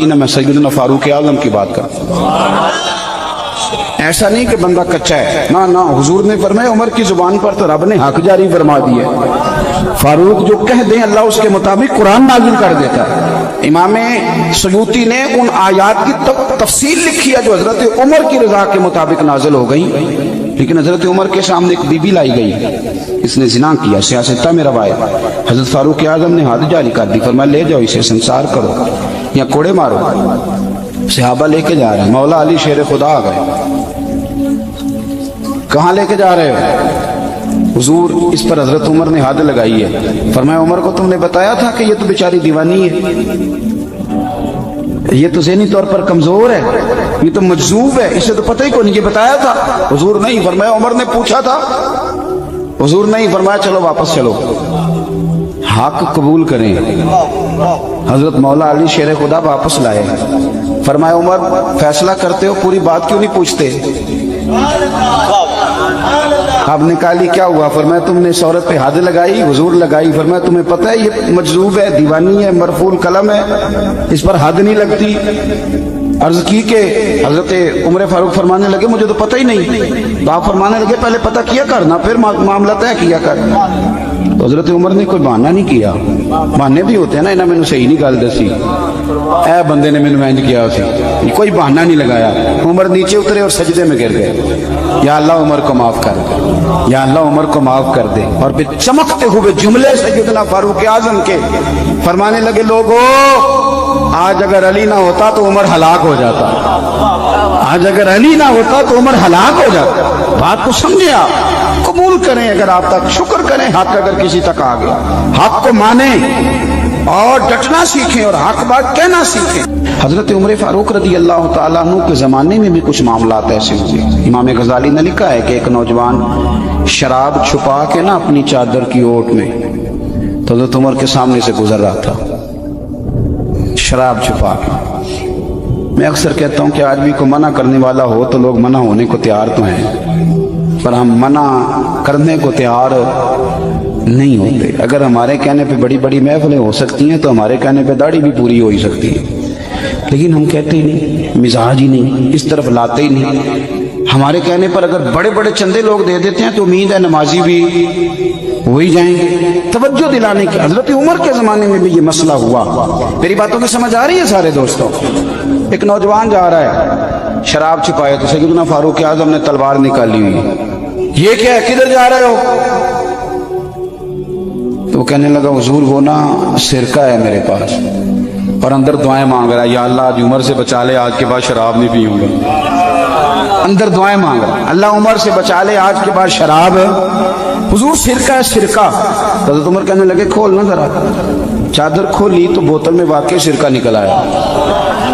میں سیدنا فاروق اعظم کی بات کرتا ہوں۔ ایسا نہیں کہ بندہ کچا ہے، نہ حضور نے فرمایا عمر کی زبان پر تو رب نے حق جاری فرما دیا ہے، فاروق جو کہہ دیں اللہ اس کے مطابق قرآن نازل کر دیتا ہے۔ امام سیوطی نے ان آیات کی تفصیل لکھی ہے جو حضرت عمر کی رضا کے مطابق نازل ہو گئی، لیکن حضرت عمر کے سامنے ایک بی بی لائی گئی، اس نے زنا کیا، سیاستہ میں روایت، حضرت فاروق اعظم نے حد جاری کر دی، فرمایا لے جاؤ اسے سنسار کرو یا کوڑے مارو۔ صحابہ لے کے جا رہے ہیں، مولا علی شیر خدا آ گئے، کہاں لے کے جا رہے ہو؟ حضور اس پر حضرت عمر نے حد لگائی ہے، فرمایا عمر کو تم نے بتایا تھا کہ یہ تو بیچاری دیوانی ہے، یہ تو ذہنی طور پر کمزور ہے، یہ تو مجذوب ہے، اسے تو پتہ ہی کو نہیں، یہ بتایا تھا؟ حضور نہیں، فرمایا عمر نے پوچھا تھا؟ حضور نہیں، فرمایا چلو واپس چلو، حق قبول کریں۔ حضرت مولا علی شیر خدا واپس لائے، فرمایا عمر فیصلہ کرتے ہو پوری بات کیوں نہیں پوچھتے؟ آپ نے کہا کیا ہوا؟ فرمایا تم نے اس عورت پہ حد لگائی؟ حضور لگائی۔ فرمایا تمہیں پتہ ہے یہ مجذوب ہے، دیوانی ہے، مرفوع قلم ہے، اس پر حد نہیں لگتی؟ عرض کی کہ حضرت عمر فاروق فرمانے لگے مجھے تو پتہ ہی نہیں، تو آپ فرمانے لگے پہلے پتہ کیا کرنا پھر معاملہ طے کیا کر۔ تو حضرت عمر نے کوئی بہانہ نہیں کیا، بہانے بھی ہوتے ہیں نا، انہیں میں نے صحیح نہیں گل دسی، اے بندے نے میں انج کیا سی، کوئی بہانہ نہیں لگایا۔ عمر نیچے اترے اور سجدے میں گر گئے، یا اللہ عمر کو معاف کر دے، یا اللہ عمر کو معاف کر دے۔ اور پھر چمکتے ہوئے جملے سیدنا فاروق اعظم کے فرمانے لگے لوگو آج اگر علی نہ ہوتا تو عمر ہلاک ہو جاتا، آج اگر علی نہ ہوتا تو عمر ہلاک ہو جاتا۔ بات کو سمجھے، آپ قبول کریں اگر آپ تک، شکر کریں حق اگر کسی تک آ گیا، حق کو مانیں اور ڈٹنا سیکھیں اور حق بات کہنا سیکھیں۔ حضرت عمر فاروق رضی اللہ تعالیٰ عنہ کے زمانے میں بھی کچھ معاملات ایسے ہوئے۔ امام غزالی نے لکھا ہے کہ ایک نوجوان شراب چھپا کے نا اپنی چادر کی اوٹ میں تو حضرت عمر کے سامنے سے گزر رہا تھا، شراب چھپا کے۔ میں اکثر کہتا ہوں کہ آج بھی کوئی منع کرنے والا ہو تو لوگ منع ہونے کو تیار تو ہیں، پر ہم منع کرنے کو تیار نہیں ہوتے۔ اگر ہمارے کہنے پہ بڑی بڑی محفلیں ہو سکتی ہیں تو ہمارے کہنے پہ داڑھی بھی پوری ہو ہی سکتی ہے، لیکن ہم کہتے ہی نہیں، مزاج ہی نہیں، اس طرف لاتے ہی نہیں۔ ہمارے کہنے پر اگر بڑے بڑے چندے لوگ دے دیتے ہیں تو امید ہے نمازی بھی وہی جائیں گے۔ توجہ دلانے کی، حضرت عمر کے زمانے میں بھی یہ مسئلہ ہوا۔ میری باتوں کی سمجھ آ رہی ہے سارے دوستوں؟ ایک نوجوان جا رہا ہے، شراب چھپائے تو سیدنا فاروق اعظم نے تلوار نکالی ہوئی، یہ کیا ہے، کدھر جا رہے ہو؟ تو وہ کہنے لگا حضور وہ نا سرکہ ہے میرے پاس، اور اندر دعائیں مانگ رہا ہے، یا اللہ آج عمر سے بچا لے، آج کے بعد شراب نہیں پیوں گا۔ اندر دعائیں مانگ رہا ہے، اللہ عمر سے بچا لے، آج کے بعد شراب۔ حضور سرکہ ہے، سرکہ۔ حضرت عمر کہنے لگے کھول نا ذرا، چادر کھولی تو بوتل میں واقعی سرکہ نکل آیا۔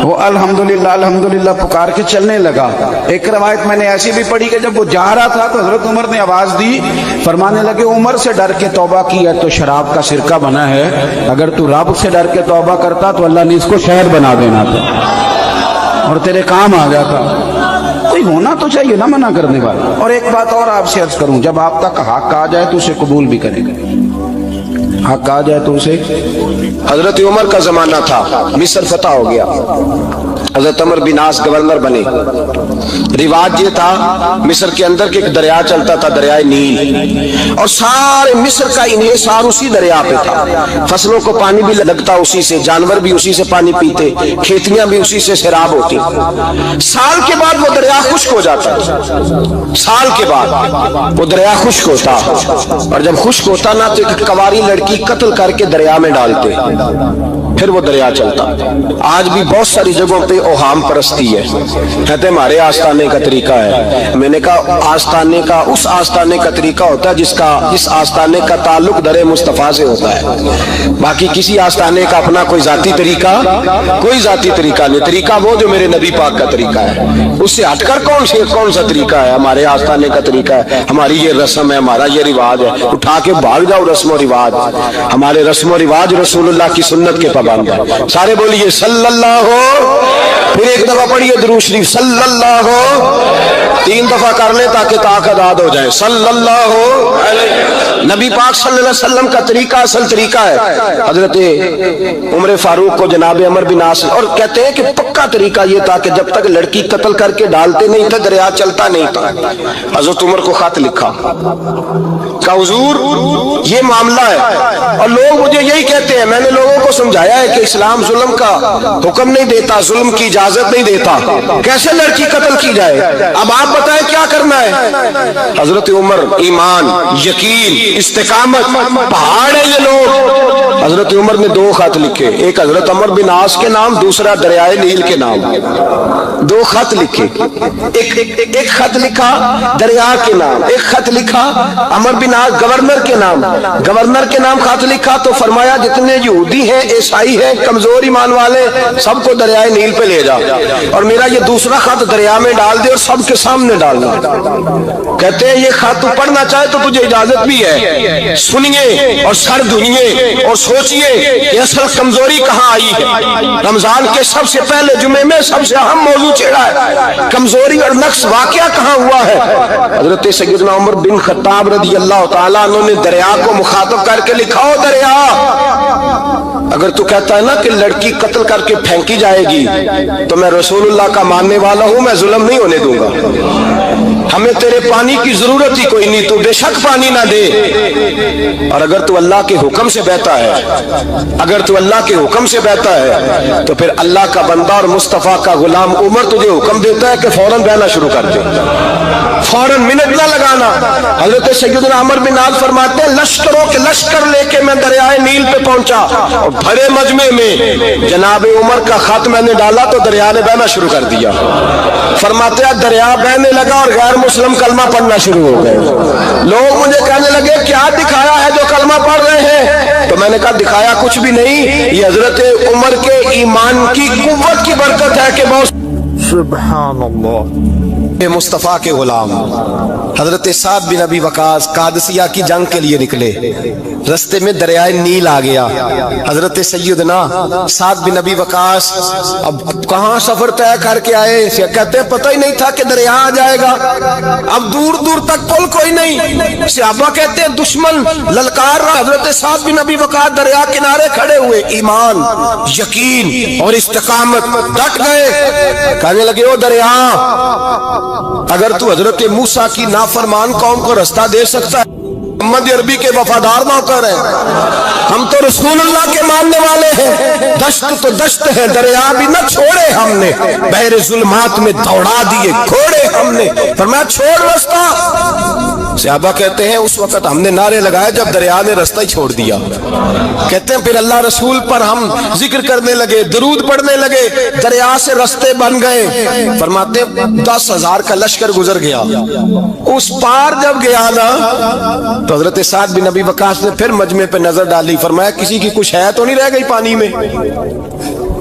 وہ الحمدللہ الحمدللہ پکار کے چلنے لگا۔ ایک روایت میں نے ایسی بھی پڑھی کہ جب وہ جا رہا تھا تو حضرت عمر نے آواز دی، فرمانے لگے عمر سے ڈر کے توبہ کی ہے تو شراب کا سرکہ بنا ہے، اگر تو رب سے ڈر کے توبہ کرتا تو اللہ نے اس کو شہد بنا دینا تھا اور تیرے کام آ جاتا۔ کوئی ہونا تو چاہیے نا منع کرنے والا۔ اور ایک بات اور آپ سے عرض کروں، جب آپ تک حق آ جائے تو اسے قبول بھی کریں گے، حق آ جائے تو اسے۔ حضرت عمر کا زمانہ تھا، مصر فتح ہو گیا، حضرت عمر بن عاص گورنر بنے۔ رواج یہ تھا مصر کے اندر کہ ایک دریا چلتا تھا، دریائے نیل، اور سارے مصر کا انحصار اسی دریا پہ تھا۔ فصلوں کو پانی بھی لگتا اسی سے، جانور بھی اسی سے پانی پیتے، کھیتیاں بھی اسی سے سیراب ہوتی۔ سال کے بعد وہ دریا خشک ہو جاتا، سال کے بعد وہ دریا خشک ہوتا، اور جب خشک ہوتا نا تو ایک کواری لڑکی قتل کر کے دریا میں ڈالتے، پھر وہ دریا چلتا۔ آج بھی بہت ساری جگہوں پہ اوہام پرستی ہے، کہتے ہمارے آستانے کا طریقہ ہے۔ میں نے کہا آستانے کا اس آستانے کا طریقہ ہوتا ہے جس آستانے کا تعلق در مصطفیٰ سے ہوتا ہے، باقی کسی آستانے کا اپنا کوئی ذاتی طریقہ نہیں۔ طریقہ وہ جو میرے نبی پاک کا طریقہ ہے، اس سے ہٹ کر کون سا طریقہ ہے؟ ہمارے آستانے کا طریقہ ہے، ہماری یہ رسم ہے، ہمارا یہ رواج ہے۔ اٹھا کے بھاگ جاؤ رسم و رواج، ہمارے رسم و رواج رسول اللہ کی سنت کے پابند ہے۔ سارے بولیے صلی اللہ ہو۔ फिर एक दफा पढ़िए दुरूद शरीफ सल्लल्लाहु, 3 दफा कर ले ताकि ताकत आद हो जाए। सल्लल्लाहु अलैहि, नबी पाक सल्लल्लाहु अलैहि वसल्लम का तरीका असल तरीका है। हजरत उमर फारूक को जनाब अमर बिन आस, और कहते हैं कि पक्का तरीका ये था कि जब तक लड़की कत्ल करके डालते नहीं थे दरिया चलता नहीं था। हजरत उमर को खत लिखा का हुजूर ये मामला है, और लोग मुझे यही कहते हैं। मैंने लोगों को समझाया है कि इस्लाम जुल्म का हुक्म नहीं देता, जुल्म की इजाजत नहीं देता, कैसे लड़की कत्ल की जाए। अब आप बताएं क्या करना है। हजरत उमर ईमान, यकीन, इस्तिकामत, पहाड़ है ये लोग। हजरत उमर ने 2 खत लिखे, एक हजरत अमर बिन आस के नाम, दूसरा दरियाए नील के नाम। 2 खत लिखे, एक खत लिखा दरिया के नाम, एक खत लिखा अमर बिन आस गवर्नर के नाम। गवर्नर के नाम खत लिखा तो फरमाया जितने यहूदी हैं, ईसाई हैं, कमजोर ईमान वाले, सबको दरियाए नील पे ले जा, और मेरा ये दूसरा खत दरिया में डाल दे और सबके सामने डालना। कहते हैं ये खत तू पढ़ना चाहे तो तुझे इजाजत भी है, सुनिए और सर धुनिए और सोचिए कि असल कमजोरी कहाँ आई है। रमजान के सबसे पहले जुमे में सबसे अहम मौजू छेड़ा है, कमजोरी और नक्स वाकया कहाँ हुआ है। हजरत सैयदना उमर बिन खत्ताब रज़ी अल्लाह ताला अन्हु ने दरिया को मुखातब करके लिखा, हो दरिया, अगर तू कहता है ना कि लड़की कत्ल करके फेंकी जाएगी तो मैं रसूलुल्लाह का मानने वाला हूं, मैं जुल्म नहीं होने दूंगा। हमें तेरे पानी की जरूरत ही कोई नहीं, तू बेशक पानी ना दे। और अगर तू अल्लाह के हुक्म से बहता है, अगर तू अल्लाह के हुक्म से बहता है तो फिर अल्लाह का बंदा और मुस्तफा का गुलाम उमर तुझे हुक्म देता है कि फौरन बहना शुरू कर दे, फौरन मिनट ना लगाना। हजरत सैयदना उमर बिन आस फरमाते हैं लश्करों के लश्कर लेके मैं दरियाए नील पे पहुंचा, और भरे मजमे में जनाब उमर का खत मैंने डाला तो दरिया ने बहना शुरू कर दिया। फरमाते हैं दरिया बहने लगा और गैर मुस्लिम कलमा पढ़ना शुरू हो गए। लोग मुझे कहने लगे क्या दिखाया है जो कलमा पढ़ रहे हैं, तो मैंने कहा दिखाया कुछ भी नहीं, ये हजरत उमर के ईमान की कुव्वत की बरकत है कि बहुत सुभान अल्लाह। मुस्तफा के गुलाम हजरत साद बिन अबी वकास कादसिया की जंग के लिए निकले, रस्ते में दरियाए नील आ गया। हजरत सैयदना साद बिन अबी वकास अब कहां सफर तय करके आए, कहते हैं पता ही नहीं था कि दरिया आ जाएगा। अब दूर दूर तक पुल कोई नहीं, सहाबा कहते हैं दुश्मन ललकार रहा। हजरत साद बिन अबी वकास दरिया किनारे खड़े हुए, ईमान, यकीन और इस्तिकामत, डट गए। कहने लगे ओ दरिया, अगर तू हजरत मूसा की नाफरमान कौम को रास्ता दे सकता है, मोहम्मद अरबी के वफादार नौकर हैं, हम तो रसूलुल्लाह के मानने वाले हैं, दश्त तो दश्त है, दरिया भी न छोड़े हमने, बहरे जुल्मात में दौड़ा दिए घोड़े हमने, फरमाया छोड़ रास्ता। सहाबा कहते हैं उस वक्त हमने नारे लगाए जब दरिया ने रास्ता ही छोड़ दिया। कहते हैं फिर अल्लाह रसूल पर हम जिक्र करने लगे, दरूद पढ़ने लगे, दरिया से रास्ते बन गए। फरमाते 10,000 का लश्कर गुजर गया। उस पार जब गया ना तो हजरत साद बिन अबी वकास ने फिर मजमे पे नजर डाली, फरमाया किसी की कुछ है तो नहीं रह गई पानी में,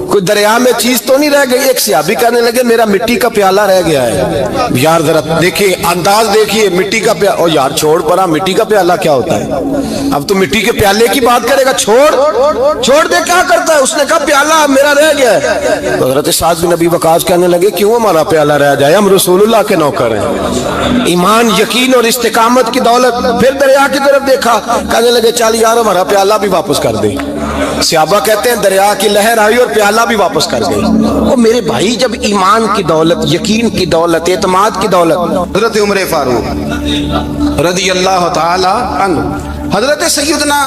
कोई दरिया में चीज तो नहीं रह गई। एक सहाबी कहने लगे मेरा मिट्टी का प्याला रह गया है। यार जरा देखिए अंदाज देखिए, मिट्टी का प्याला, ओ यार छोड़ परा, मिट्टी का प्याला क्या होता है, अब तो मिट्टी के प्याले की बात करेगा, छोड़ दे, क्या करता है। उसने कहा प्याला मेरा रह गया है। तो हजरत साद बिन अबी वकास कहने लगे क्यों हमारा प्याला रह जाए, हम रसूलुल्लाह के नौकर हैं, ईमान, यकीन और इस्तिकामत की दौलत। फिर दरिया की तरफ देखा, कहने लगे चल यार हमारा प्याला भी वापस कर दे। सहाबा कहते हैं दरिया की लहर आई और प्याला भी वापस कर गई। ओ मेरे भाई, जब ईमान की दौलत, यकीन की दौलत, एतमाद की दौलत, हजरत उमर फारूक रज़ी अल्लाह ताला अन्हु, हजरत सैयदना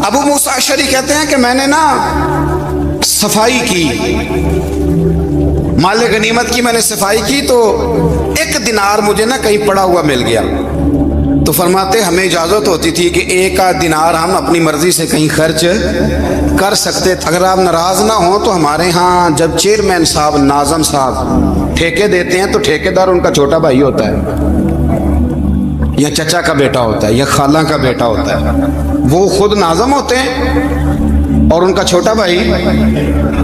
अबू मूसा अशरी कहते हैं कि मैंने ना सफाई की, माल गनीमत की मैंने सफाई की, तो 1 दिनार मुझे ना कहीं पड़ा हुआ मिल गया। तो फरमाते हमें इजाजत होती थी कि 1 आध दिनार हम अपनी मर्जी से कहीं खर्च कर सकते थे। अगर आप नाराज ना हो तो हमारे यहाँ जब चेयरमैन साहब, नाज़म साहब ठेके देते हैं तो ठेकेदार उनका छोटा भाई होता है, या चचा का बेटा होता है, या खाला का बेटा होता है। वो खुद नाज़म होते हैं और उनका छोटा भाई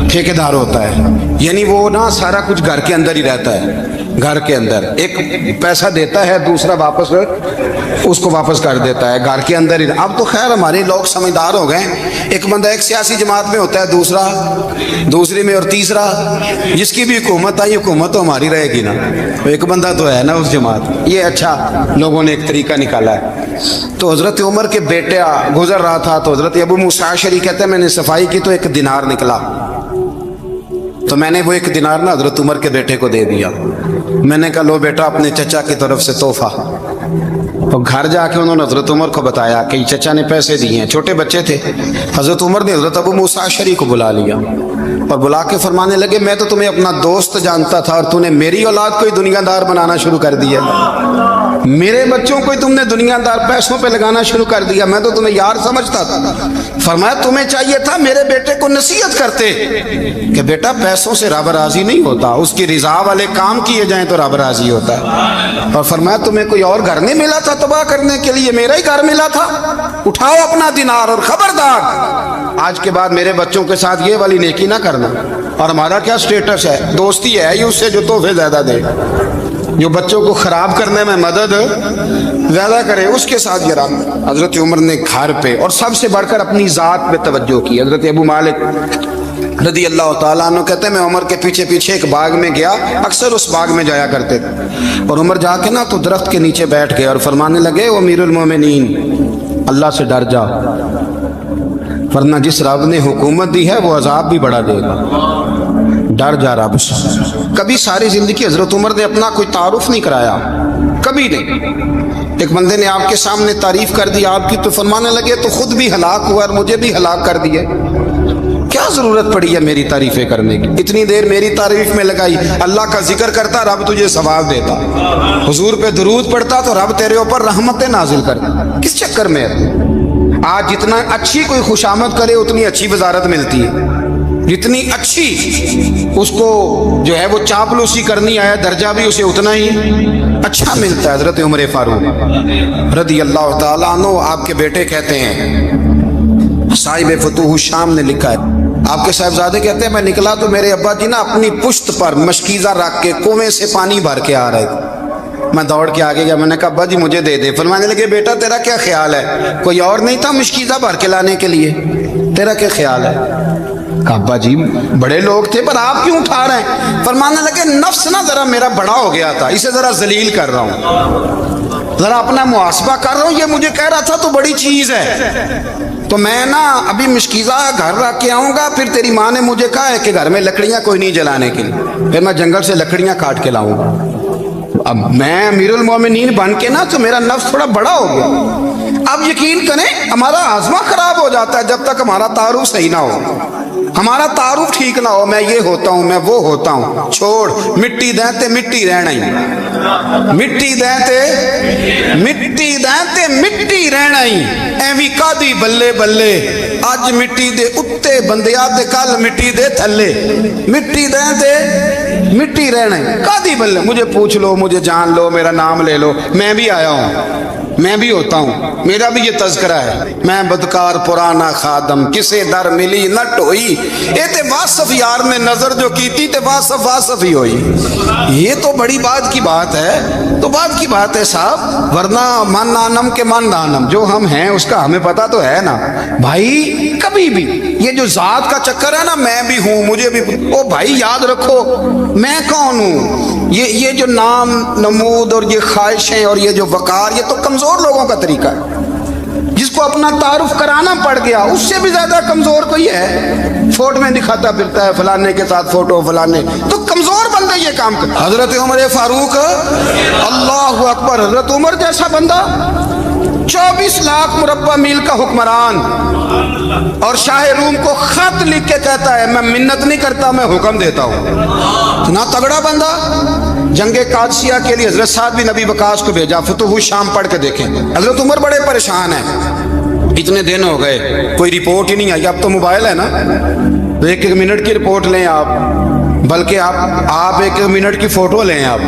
ठेकेदार होता है। यानी वो ना सारा कुछ घर के अंदर ही रहता है, घर के अंदर एक पैसा देता है, दूसरा वापस उसको वापस कर देता है, घर के अंदर ही। अब तो खैर हमारे लोग समझदार हो गए, ایک بندہ ایک سیاسی جماعت میں ہوتا ہے, دوسرا دوسری میں, اور تیسرا جس کی بھی حکومت آئی حکومت تو ہماری رہے گی نا, ایک بندہ تو ہے نا اس جماعت میں. یہ اچھا لوگوں نے ایک طریقہ نکالا ہے. تو حضرت عمر کے بیٹا گزر رہا تھا تو حضرت ابو موسیٰ اشعری کہتے ہیں میں نے صفائی کی تو 1 دینار نکلا, تو میں نے وہ 1 دینار نا حضرت عمر کے بیٹے کو دے دیا. میں نے کہا لو بیٹا اپنے چچا کی طرف سے تحفہ. اور گھر جا کے انہوں نے حضرت عمر کو بتایا کہ چچا نے پیسے دیے ہیں, چھوٹے بچے تھے. حضرت عمر نے حضرت ابو موسیٰ اشعری کو بلا لیا اور بلا کے فرمانے لگے میں تو تمہیں اپنا دوست جانتا تھا اور تو نے میری اولاد کو ہی دنیا دار بنانا شروع کر دیا, میرے بچوں کو ہی تم نے دنیا دار پیسوں پہ لگانا شروع کر دیا, میں تو تمہیں یار سمجھتا تھا. فرمایا تمہیں چاہیے تھا میرے بیٹے کو نصیحت کرتے کہ بیٹا پیسوں سے رب راضی نہیں ہوتا, اس کی رضا والے کام کیے جائیں تو رب راضی ہوتا ہے. اور فرمایا تمہیں کوئی اور گھر نہیں ملا تھا تباہ کرنے کے لیے, میرا ہی گھر ملا تھا, اٹھاؤ اپنا دینار اور خبردار آج کے بعد میرے بچوں کے ساتھ یہ والی نیکی نہ کرنا. اور ہمارا کیا سٹیٹس ہے, دوستی ہے ہی اس سے جو تحفے زیادہ دے, جو بچوں کو خراب کرنے میں مدد زیادہ کرے اس کے ساتھ یہ رام. حضرت عمر نے گھر پہ اور سب سے بڑھ کر اپنی ذات پہ توجہ کی. حضرت ابو مالک رضی اللہ تعالیٰ عنہ کہتے ہیں میں عمر کے پیچھے پیچھے ایک باغ میں گیا, اکثر اس باغ میں جایا کرتے تھے, اور عمر جا کے نا تو درخت کے نیچے بیٹھ گئے اور فرمانے لگے وہ امیر المومنین اللہ سے ڈر جا, ورنہ جس رب نے حکومت دی ہے وہ عذاب بھی بڑا دے گا, ڈر جا رب سے. کبھی ساری زندگی حضرت عمر نے اپنا کوئی تعارف نہیں کرایا, کبھی نہیں. ایک بندے نے آپ کے سامنے تعریف کر دی آپ کی تو فرمانے لگے تو خود بھی ہلاک ہوا اور مجھے بھی ہلاک کر دیے, کیا ضرورت پڑی ہے میری تعریفیں کرنے کی, اتنی دیر میری تعریف میں لگائی. اللہ کا ذکر کرتا رب تجھے ثواب دیتا, حضور پہ درود پڑھتا تو رب تیرے اوپر رحمتیں نازل کرتا. کس چکر میں ہے؟ آج جتنا اچھی کوئی خوشامد کرے اتنی اچھی وزارت ملتی ہے, جتنی اچھی اس کو جو ہے وہ چاپلوسی کرنی آیا درجہ بھی اسے اتنا ہی اچھا ملتا ہے. حضرت عمر فاروق رضی اللہ تعالیٰ عنہ آپ کے بیٹے کہتے ہیں, صاحب فتوح الشام نے لکھا ہے, آپ کے صاحبزادے کہتے ہیں میں نکلا تو میرے ابا جی نا اپنی پشت پر مشکیزہ رکھ کے کنویں سے پانی بھر کے آ رہے تھے. میں دوڑ کے آگے گیا, میں نے کہا ابا جی مجھے دے دے. فرمانے لگے بیٹا تیرا کیا خیال ہے, کوئی اور نہیں تھا مشکیزہ بھر کے لانے کے لیے, تیرا کیا خیال ہے؟ کہا ابا جی بڑے لوگ تھے پر آپ کیوں اٹھا رہے ہیں؟ فرمانے لگے نفس نا ذرا میرا بڑا ہو گیا تھا, اسے ذرا ذلیل کر رہا ہوں, ذرا اپنا محاسبہ کر رہا ہوں. یہ مجھے کہہ رہا تھا تو بڑی چیز ہے, تو میں نا ابھی مشکیزہ گھر رکھ کے آؤں گا, پھر تیری ماں نے مجھے کہا ہے کہ گھر میں لکڑیاں کوئی نہیں جلانے کے لیے, پھر میں جنگل سے لکڑیاں کاٹ کے لاؤں گا. اب میں امیر المومنین بن کے نا تو میرا نفس تھوڑا بڑا ہو گیا. اب یقین کریں ہمارا ہاضمہ خراب ہو جاتا ہے جب تک ہمارا تعارف صحیح نہ ہو, ہمارا تعارف ٹھیک نہ ہو. میں یہ ہوتا ہوں, میں وہ ہوتا ہوں, چھوڑ مٹی دیں تے مٹی رہنا ہی, مٹی دیں تے مٹی دیں تے مٹی رہنا ہی. ایویں کادی بلے بلے اج مٹی دے اتے بندیا تے کل مٹی دے تھلے, مٹی دیں تے مٹی رہنا ہی کادی بلے. مجھے پوچھ لو, مجھے جان لو, میرا نام لے لو, میں بھی آیا ہوں, میں بھی ہوتا ہوں, میرا بھی یہ تذکرہ ہے. میں بدکار پرانا خادم کسے در ملی نہ ٹوئی, اے تے واصف یار نے نظر جو کیتی تے واصف واصف ہی ہوئی. یہ تو بڑی بات کی بات ہے, تو بات کی بات ہے صاحب, ورنہ من نانم کے من نانم, جو ہم ہیں اس کا ہمیں پتا تو ہے نا بھائی. کبھی بھی یہ جو ذات کا چکر ہے نا, میں بھی ہوں مجھے بھی, او بھائی یاد رکھو میں کون ہوں. یہ جو نام نمود اور یہ خواہشیں اور یہ جو وقار, یہ تو کمزور لوگوں کا طریقہ ہے. جس کو اپنا تعارف کرانا پڑ گیا اس سے بھی زیادہ کمزور کوئی ہے, فوٹو میں دکھاتا پھرتا ہے فلانے کے ساتھ فوٹو فلانے, تو کمزور بندے یہ کام کرتے. حضرت عمر فاروق اللہ اکبر, حضرت عمر جیسا بندہ 24 لاکھ مربع میل کا حکمران, اور شاہ روم کو خط لکھ کے کہتا ہے میں منت نہیں کرتا میں حکم دیتا ہوں. اتنا تگڑا بندہ. جنگ قادسیہ کے لیے حضرت سعد بن ابی وقاص کو بھیجا, فتوح الشام پڑھ کے دیکھیں. حضرت عمر بڑے پریشان ہیں, اتنے دن ہو گئے کوئی رپورٹ ہی نہیں آئی. اب تو موبائل ہے نا, 1 منٹ کی رپورٹ لیں آپ, بلکہ آپ 1 منٹ کی فوٹو لیں آپ,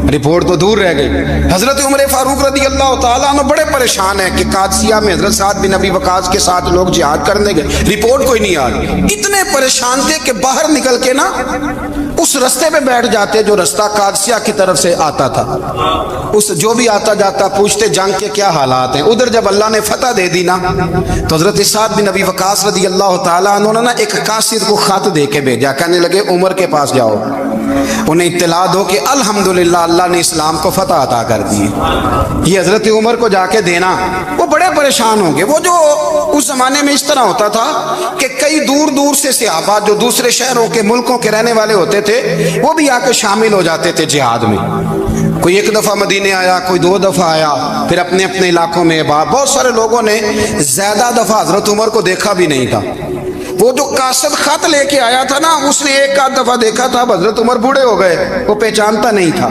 रिपोर्ट तो दूर रह गई। हजरत उमर फारूक रदी अल्लाह तआला अन्हु बड़े परेशान है कि कादसिया में हजरत साद बिन अबी वकास के साथ लोग जिहाद करने गए, रिपोर्ट कोई नहीं आ रही। इतने परेशान थे कि बाहर निकल के ना उस रास्ते पे बैठ जाते जो रास्ता कादसिया की तरफ से आता था। उस जो भी आता जाता पूछते जंग के क्या हालात हैं। उधर जब अल्लाह ने फतह दे दी ना तो हजरत साद बिन अबी वकास रदी अल्लाह तआला अन्हु ने ना एक कासिद को खत दे के भेजा, कहने लगे उमर के पास जाओ, उन्हें इत्तला दो कि अल्हम्दुलिल्लाह अल्लाह ने इस्लाम को फतह अता कर दी। ये हजरत उमर को जाके देना। वो बड़े परेशान होंगे। वो जो उस जमाने में इस तरह होता था कि कई दूर दूर से सहाबा जो दूसरे शहरों के मुल्कों के रहने वाले होते थे वो भी आके शामिल हो जाते थे जिहाद में। कोई एक दफा मदीने आया, कोई 2 दफा आया, फिर अपने अपने इलाकों में। बहुत सारे लोगों ने ज्यादा दफा हजरत उमर को देखा भी नहीं था। वो जो कासिद खत लेके आया था ना उसने एक आध दफा देखा था, हजरत उमर बूढ़े हो गए, वो पहचानता नहीं था।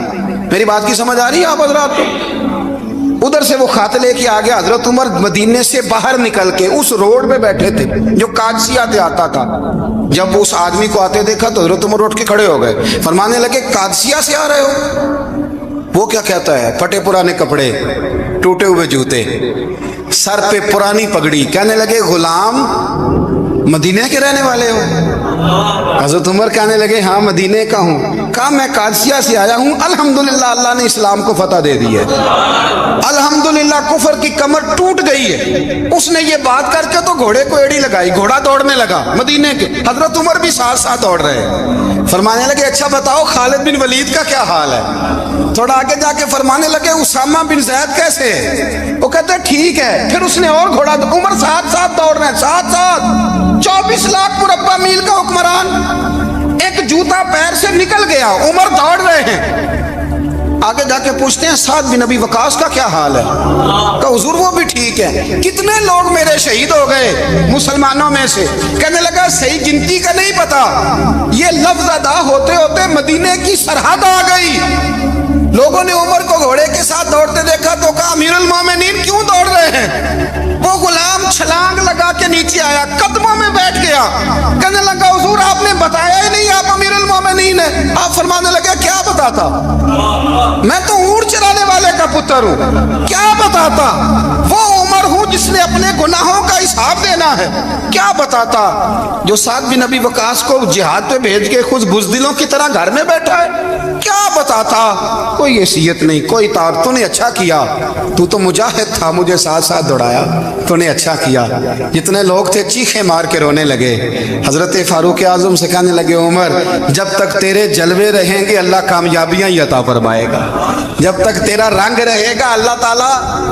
मेरी बात की समझ आ रही है आप हजरात को? उधर से वो खत लेके आ गया। हजरत उमर मदीने से बाहर निकल के उस रोड पे बैठे थे जो कादसिया से आता था। जब उस आदमी को आते देखा तो हजरत उमर उठ के खड़े हो गए, फरमाने लगे कादसिया से आ रहे हो? वो क्या कहता है? फटे पुराने कपड़े, टूटे हुए जूते, सर पे पुरानी पगड़ी। कहने लगे गुलाम मदीने के रहने वाले हो? हजरत उमर कहने लगे हाँ मदीने का हूँ। कहा मैं कादसिया से आया हूँ, अल्हम्दुलिल्लाह अल्लाह ने इस्लाम को फतह दे दी है, अल्हम्दुलिल्लाह कुफर की कमर टूट गई है। उसने ये बात करके तो घोड़े को एड़ी लगाई, घोड़ा दौड़ने लगा मदीने के। हजरत उमर भी साथ साथ दौड़ रहे। फरमाने लगे अच्छा बताओ खालिद बिन वलीद का क्या हाल है? थोड़ा आगे जाके फरमाने लगे उसामा बिन जैद कैसे है? वो कहते ठीक है। फिर उसने और घोड़ा, उमर साथ साथ दौड़ रहे हैं, साथ साथ 24 लाख मुरब्बा मील का हुक्मरान, एक जूता पैर से निकल गया, उमर दौड़ रहे हैं। आगे जाके पूछते हैं साद बिन अबी वकास का क्या हाल है? कहा हुजूर वो भी ठीक है। कितने लोग मेरे शहीद हो गए मुसलमानों में से? कहने लगा सही गिनती का नहीं पता, ये लफ्ज अदा होते होते मदीने की सरहद आ गई। लोगों ने उमर को घोड़े के साथ दौड़ते देखा तो कहा अमीरुल मोमिनीन क्यों दौड़ रहे हैं? वो गुलाम छलांग लगा के नीचे आया, कदमों में बैठ गया। कहने लगा हुजूर आपने बताया ही नहीं आप अमीरुल मोमिनीन हैं। आप फरमाने लगे क्या बताता? मैं तो ऊंट चराने वाले का पुत्र हूँ, क्या बताता? वो उमर हूँ जिसने अपने गुनाहों का हिसाब देना है, क्या बताता? जो साद बिन अबी वकास को जिहाद पे भेज के खुद बुज़दिलों की तरह घर में बैठा है, क्या बताता? कोई हैसियत नहीं, कोई तार। तूने अच्छा किया, तू तो मुजाहिद था, मुझे साथ साथ दौड़ाया, तूने अच्छा किया। जितने लोग थे चीखे मार के रोने लगे। हजरत फारूक आजम से कहने लगे उमर जब तक तेरे जलवे रहेंगे अल्लाह कामयाबियां ही अता फरमाएगा, जब तक तेरा रंग रहेगा अल्लाह ताला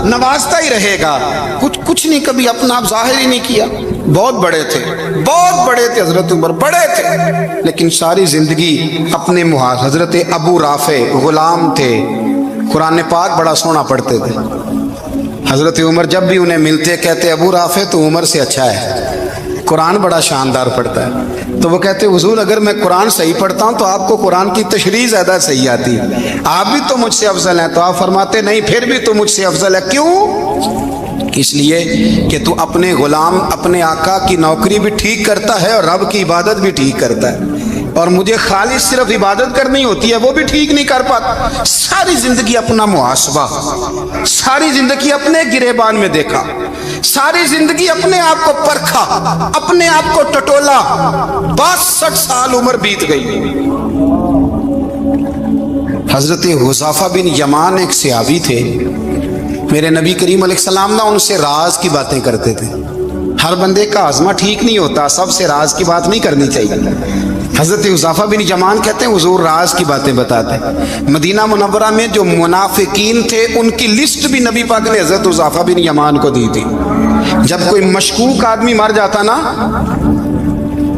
नवाजता ही रहेगा। कुछ नहीं, कभी अपना आप जाहिर ही नहीं किया। बहुत बड़े थे, बहुत बड़े थे हजरत उमर, बड़े थे, लेकिन सारी जिंदगी अपने मुहाज। हजरत अबू राफे गुलाम थे, कुरान पाक बड़ा सोना पढ़ते थे। हजरत उमर जब भी उन्हें मिलते कहते अबू राफे तो उमर से अच्छा है, कुरान बड़ा शानदार पढ़ता है। तो वो कहते हुजूर अगर मैं कुरान सही पढ़ता हूँ तो आपको कुरान की तशरीह ज़्यादा सही आती है, आप भी तो मुझसे अफजल हैं। तो आप फरमाते नहीं फिर भी तो मुझसे अफजल है। क्यों? इसलिए कि तू अपने गुलाम अपने आका की नौकरी भी ठीक करता है और रब की इबादत भी ठीक करता है, और मुझे खाली सिर्फ इबादत करनी होती है वो भी ठीक नहीं कर पाता। सारी जिंदगी अपना मुहासबा, सारी जिंदगी अपने गिरेबान में देखा, सारी जिंदगी अपने आप को परखा, अपने आप को टटोला। 62 साल उम्र बीत गई। हजरत हुज़ैफा बिन यमान एक सहाबी थे, मेरे नबी करीम अलैहिस्सलाम ना उनसे राज की बातें करते थे। हर बंदे का आज़मा ठीक नहीं होता, सबसे राज की बात नहीं करनी चाहिए। हजरत हुज़ैफा बिन यमान कहते हैं हुजूर राज की बातें बताते। मदीना मुनव्वरा में जो मुनाफिकीन थे उनकी लिस्ट भी नबी पाक ने हजरत हुज़ैफा बिन यमान को दी थी। जब कोई मशकूक आदमी मर जाता ना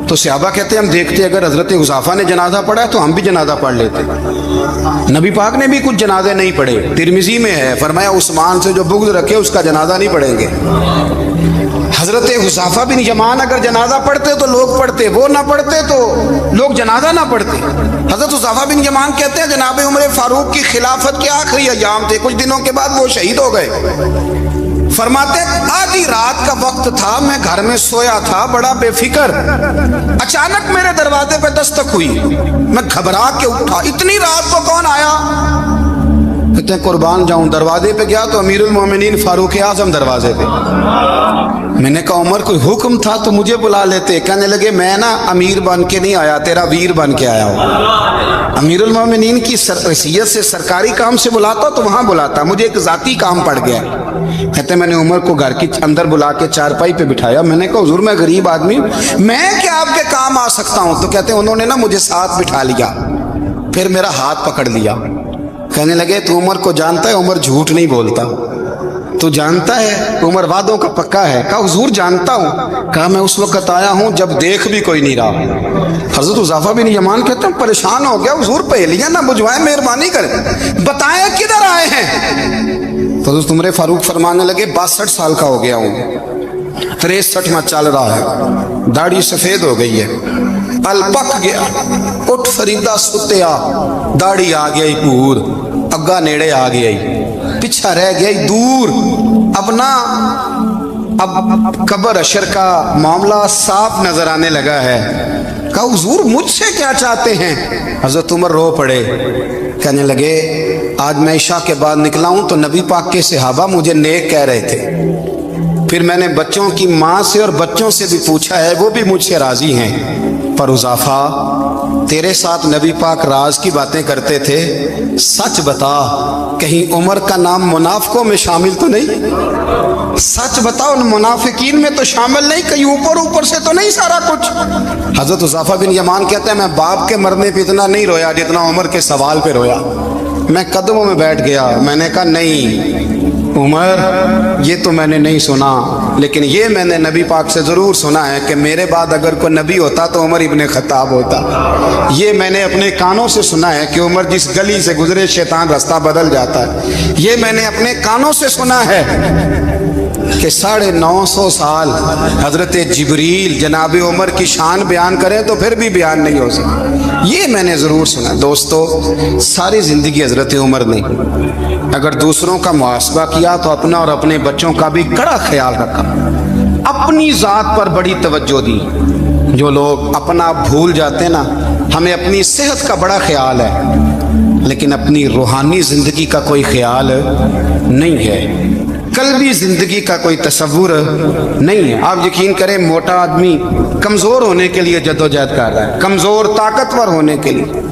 तो सहाबा कहते हम देखते अगर हजरत हुज़ैफा ने जनाजा पढ़ा है तो हम भी जनाजा पढ़ लेते। नबी पाक ने भी कुछ जनाजे नहीं पढ़े, तिरमिजी में है, फरमाया उस्मान से जो बुग़्ज़ रखे उसका जनाजा नहीं पढ़ेंगे। हजरत हुज़ैफा बिन यमान अगर जनाजा पढ़ते तो लोग पढ़ते, वो ना पढ़ते तो लोग जनाजा ना पढ़ते। हजरत हुज़ैफा बिन यमान कहते हैं जनाब उमर फारूक की खिलाफत के आखिरी अय्याम थे, कुछ दिनों के बाद वो शहीद हो गए। फरमाते आधी रात का वक्त था, मैं घर में सोया था बड़ा बेफिक्र, अचानक मेरे दरवाजे पे दस्तक हुई, मैं घबरा के उठा। इतनी रात को कौन आया? कहते हैं कुर्बान जाऊं, दरवाजे पे गया तो अमीरुल मोमिनीन फारूक आजम दरवाजे पे। मैंने कहा उमर कोई हुक्म था तो मुझे बुला लेते। कहने लगे मैं ना अमीर बन के नहीं आया, तेरा वीर बन के आया हूँ। अमीरुल मोमिनीन की हैसियत से सरकारी काम से बुलाता तो वहां बुलाता, मुझे एक जाती काम पड़ गया। कहते मैंने उमर को घर के अंदर बुला के चारपाई पे बिठाया। मैंने कहा हुजूर मैं गरीब आदमी, मैं क्या आपके काम आ सकता हूँ? तो कहते उन्होंने ना मुझे साथ बिठा लिया, फिर मेरा हाथ पकड़ लिया। कहने लगे तू उमर को जानता है? उमर झूठ नहीं बोलता। तू जानता है? उमर वादों का पक्का है। कहा हुजूर जानता हूँ। कहा मैं उस वक्त आया हूँ जब देख भी कोई नहीं रहा। हजरत हुज़ैफा बिन यमान कहते हैं परेशान हो गया, हुजूर पहेलियां ना बुझवाए, मेहरबानी करें, बताएं किधर आए हैं। तो उमर फारूक फरमाने लगे 62 साल का हो गया हूँ, 63 में चल रहा है, दाढ़ी सफेद हो गई है, पल पक गया, उठ फरीदा सुत्या, दाढ़ी आ गई पूर, अग्गा नेड़े आ गया, पीछा रह गया दूर। अब ना अब कब्र अशर का मामला साफ नजर आने लगा है। कहा हुजूर मुझसे क्या चाहते हैं? हजरत उमर रो पड़े। कहने लगे आज मैं इशा के बाद निकला हूं तो नबी पाक के सहाबा मुझे नेक कह रहे थे, फिर मैंने बच्चों की माँ से और बच्चों से भी पूछा है, वो भी मुझसे राजी हैं। पर हुज़ैफा तेरे साथ नबी पाक राज की बातें करते थे, सच बता कहीं उमर का नाम मुनाफिकों में शामिल तो नहीं? सच बता उन मुनाफिकीन में तो शामिल नहीं, कहीं ऊपर ऊपर से तो नहीं सारा कुछ? हजरत हुज़ैफा बिन यमान कहते हैं मैं बाप के मरने पे इतना नहीं रोया जितना उमर के सवाल पे रोया। मैं कदमों में बैठ गया। मैंने कहा नहीं उमर ये तो मैंने नहीं सुना, लेकिन ये मैंने नबी पाक से ज़रूर सुना है कि मेरे बाद अगर कोई नबी होता तो उमर इब्ने खत्ताब होता। ये मैंने अपने कानों से सुना है कि उमर जिस गली से गुजरे शैतान रास्ता बदल जाता है। ये मैंने अपने कानों से सुना है कि 950 साल हजरत जिब्रील जनाब उमर की शान बयान करें तो फिर भी बयान नहीं हो सकता। ये मैंने ज़रूर सुना। दोस्तों सारी ज़िंदगी हजरत उमर ने अगर दूसरों का मुहासबा किया तो अपना और अपने बच्चों का भी कड़ा ख्याल रखा, अपनी ज़ात पर बड़ी तवज्जो दी। जो लोग अपना भूल जाते ना, हमें अपनी सेहत का बड़ा ख्याल है लेकिन अपनी रूहानी ज़िंदगी का कोई ख्याल नहीं है, कल्बी ज़िंदगी का कोई तसव्वुर नहीं है। आप यकीन करें मोटा आदमी कमज़ोर होने के लिए जद्दोजहद कर रहा है, कमज़ोर ताकतवर होने के लिए,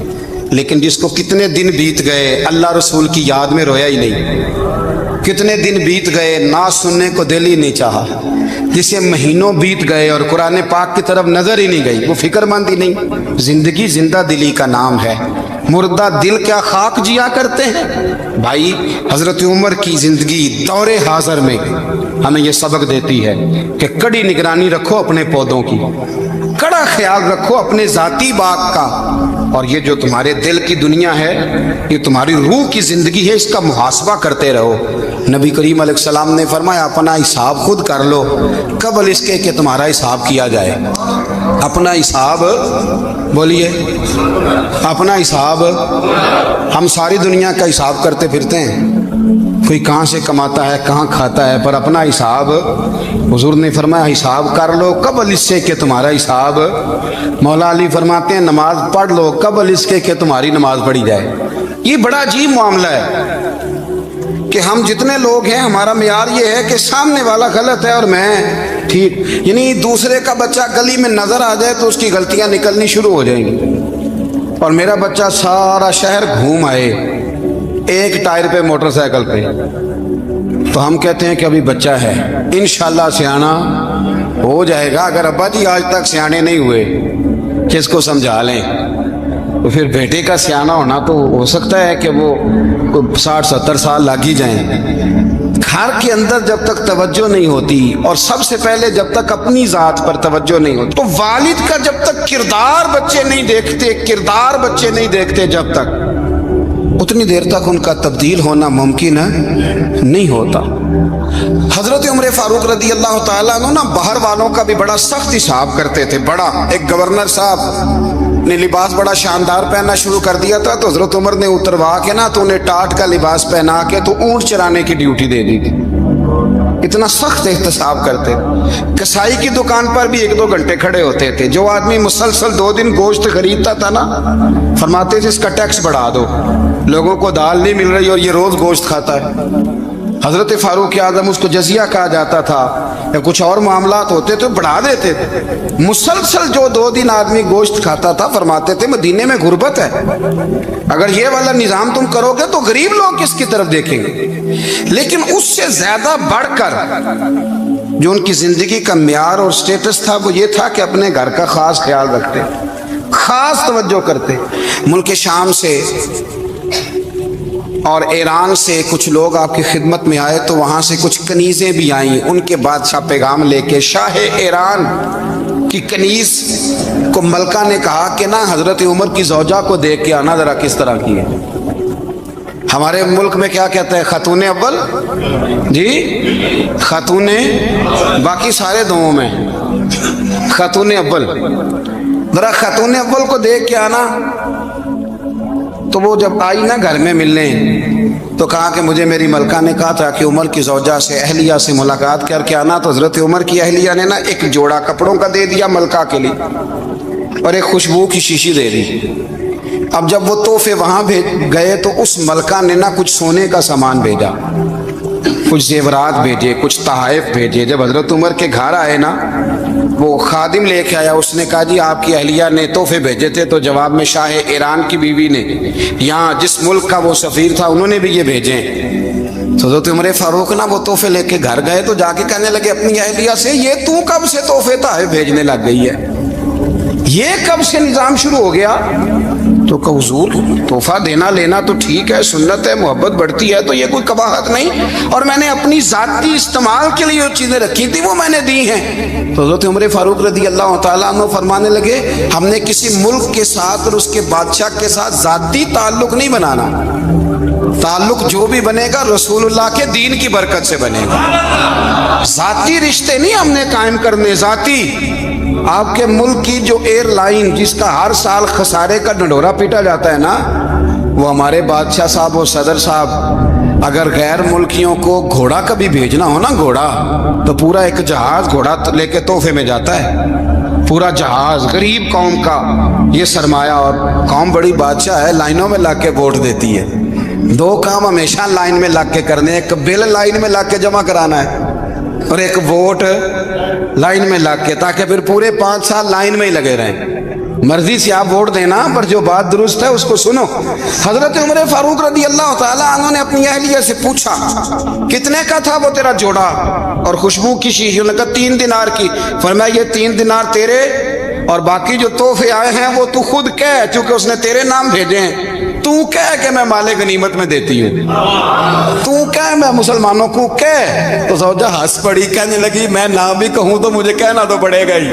लेकिन जिसको कितने दिन बीत गए अल्लाह रसूल की याद में रोया ही नहीं, कितने दिन बीत गए ना सुनने को दिल ही नहीं चाहा, जिसे महीनों बीत गए और कुरान पाक की तरफ नजर ही नहीं गई, वो फिक्रमंद ही नहीं। जिंदगी जिंदा दिली का नाम है, मुर्दा दिल क्या खाक जिया करते हैं। भाई हजरत उमर की जिंदगी दौरे हाजिर में हमें यह सबक देती है कि कड़ी निगरानी रखो अपने पौधों की, कड़ा ख्याल रखो अपने जाती बाग का, और ये जो तुम्हारे दिल की दुनिया है, ये तुम्हारी रूह की जिंदगी है, इसका मुहासबा करते रहो। नबी करीम अलैहिस्सलाम ने फरमाया अपना हिसाब खुद कर लो कबल इसके कि तुम्हारा हिसाब किया जाए। अपना हिसाब बोलिए, अपना हिसाब। हम सारी दुनिया का हिसाब करते फिरते हैं, कोई कहाँ से कमाता है कहाँ खाता है, पर अपना हिसाब हुजूर ने फरमाया हिसाब कर लो कबल इससे कि तुम्हारा हिसाब। मौला अली फरमाते हैं नमाज पढ़ लो कबल इसके कि तुम्हारी नमाज पढ़ी जाए। ये बड़ा अजीब मामला है कि हम जितने लोग हैं हमारा मियार ये है कि सामने वाला गलत है और मैं ठीक, यानी दूसरे का बच्चा गली में नजर आ जाए तो उसकी गलतियां निकलनी शुरू हो जाएंगी, और मेरा बच्चा सारा शहर घूम आए एक टायर पे मोटरसाइकिल पे, तो हम कहते हैं कि अभी बच्चा है, इंशाल्लाह सियाना हो जाएगा। अगर अब्बा जी आज तक सियाने नहीं हुए किसको समझा लें, तो फिर बेटे का सियाना होना तो हो सकता है कि वो 60-70 साल लग ही जाएं। घर के अंदर जब तक तवज्जो नहीं होती, और सबसे पहले जब तक अपनी जात पर तवज्जो नहीं होती, तो वालिद का जब तक किरदार बच्चे नहीं देखते, किरदार बच्चे नहीं देखते जब तक, उतनी देर तक उनका तब्दील होना मुमकिन नहीं होता। हजरत उमर फारूक रदी अल्लाह ताला अन्हु ना बाहर वालों का भी बड़ा सख्त हिसाब करते थे। बड़ा एक गवर्नर साहब ने लिबास बड़ा शानदार पहनना शुरू कर दिया था, तो हजरत उमर ने उतरवा के ना तो उन्हें टाट का लिबास पहना के तो ऊंट चराने की ड्यूटी दे दी थी। इतना सख्त एहतसाब करते। कसाई की दुकान पर भी 1-2 घंटे खड़े होते थे। जो आदमी मुसलसल 2 दिन गोश्त खरीदता था ना, फरमाते थे इसका टैक्स बढ़ा दो, लोगों को दाल नहीं मिल रही और ये रोज गोश्त खाता है। हजरत फारूक आजम, उसको जजिया कहा जाता था, या कुछ और मामलात होते तो बढ़ा देते थे। मुसलसल जो 2 दिन आदमी गोश्त खाता था, फरमाते थे मदीने में गुर्बत है, अगर ये वाला निजाम तुम करोगे तो गरीब लोग किसकी तरफ देखेंगे। लेकिन उससे ज्यादा बढ़कर जो उनकी जिंदगी का म्यार और स्टेटस था वो ये था कि अपने घर का खास ख्याल रखते, खास तवज्जो करते। मुल्क शाम से और ईरान से कुछ लोग आपकी खिदमत में आए तो वहाँ से कुछ कनीज़ें भी आईं। उनके बादशाह पैगाम लेके, शाह ईरान की कनीज़ को मलका ने कहा कि ना हज़रत उमर की ज़ौजा को देख के आना ज़रा किस तरह की है। हमारे मुल्क में क्या कहते हैं, खातून अव्वल जी, खातून, बाकी सारे दोनों में खातून अव्वल, ज़रा खातून अव्वल को देख के आना। तो वो जब आई ना घर में मिलने, तो कहा कि मुझे मेरी मलका ने कहा था कि उमर की ज़ौजा से, अहलिया से मुलाकात करके आना। तो हज़रत उमर की अहलिया ने ना एक जोड़ा कपड़ों का दे दिया मलका के लिए और एक खुशबू की शीशी दे दी। अब जब वो तोहफे वहाँ गए तो उस मलका ने ना कुछ सोने का सामान भेजा, कुछ जेवरात भेजे, कुछ तहाइफ भेजे। जब हज़रत उमर के घर आए ना, वो खादिम लेके आया, उसने कहा जी आपकी अहलिया ने तोहफे भेजे थे। तो जवाब में शाह ईरान की बीवी ने, यहाँ जिस मुल्क का वो सफ़ीर था, उन्होंने भी ये भेजे। तो हज़रत उमर फारूक ना वो तोहफे लेके घर गए तो जाके कहने लगे अपनी अहलिया से, ये तू कब से तोहफे तहाइफ भेजने लग गई है, ये कब से निज़ाम शुरू हो गया। तो कहा हुजूर तोहफा देना लेना तो ठीक है, सुन्नत है, मोहब्बत बढ़ती है, तो ये कोई कबाहत नहीं, और मैंने अपनी ज़ाती इस्तेमाल के लिए जो चीज़ें रखी थी वो मैंने दी हैं। तो हज़रत उमर फारूक रज़ी अल्लाह तआला अन्हु फरमाने लगे, हमने किसी मुल्क के साथ और उसके बादशाह के साथ ज़ाती ताल्लुक नहीं बनाना, ताल्लुक जो भी बनेगा रसूलुल्लाह के दीन की बरकत से बनेगा। ज़ाती रिश्ते नहीं हमने कायम करने। ज़ाती आपके मुल्क की जो एयरलाइन जिसका हर साल खसारे का ढंढोरा पीटा जाता है ना, वो हमारे बादशाह साहब और सदर साहब अगर गैर मुल्कियों को घोड़ा कभी भेजना हो ना, घोड़ा, तो पूरा एक जहाज घोड़ा लेके तोहफे में जाता है, पूरा जहाज। गरीब कौम का ये सरमाया, और कौम बड़ी बादशाह है, लाइनों में लग के वोट देती है। 2 काम हमेशा लाइन में लग के करने, एक बिल लाइन में लग के जमा कराना है और एक वोट लाइन में लग के, ताकि फिर पूरे 5 साल लाइन में ही लगे रहें। मर्जी से आप वोट देना, पर जो बात दुरुस्त है उसको सुनो। हजरत उमर फारूक रज़ी अल्लाह तआला अन्हु ने अपनी अहलिया से पूछा कितने का था वो तेरा जोड़ा और खुशबू की शीशी। उन्होंने कहा 3 दिनार की। फरमाया ये 3 दिनार तेरे, और बाकी जो तोहफे आए हैं वो तू खुद कह, क्योंकि उसने तेरे नाम भेजे हैं। तू कह के मैं माले गनीमत में देती हूँ, तू कह मैं मुसलमानों को कह। तो ज़ौजा हंस पड़ी, कहने लगी मैं ना भी कहूँ तो मुझे कहना तो पड़ेगा ही,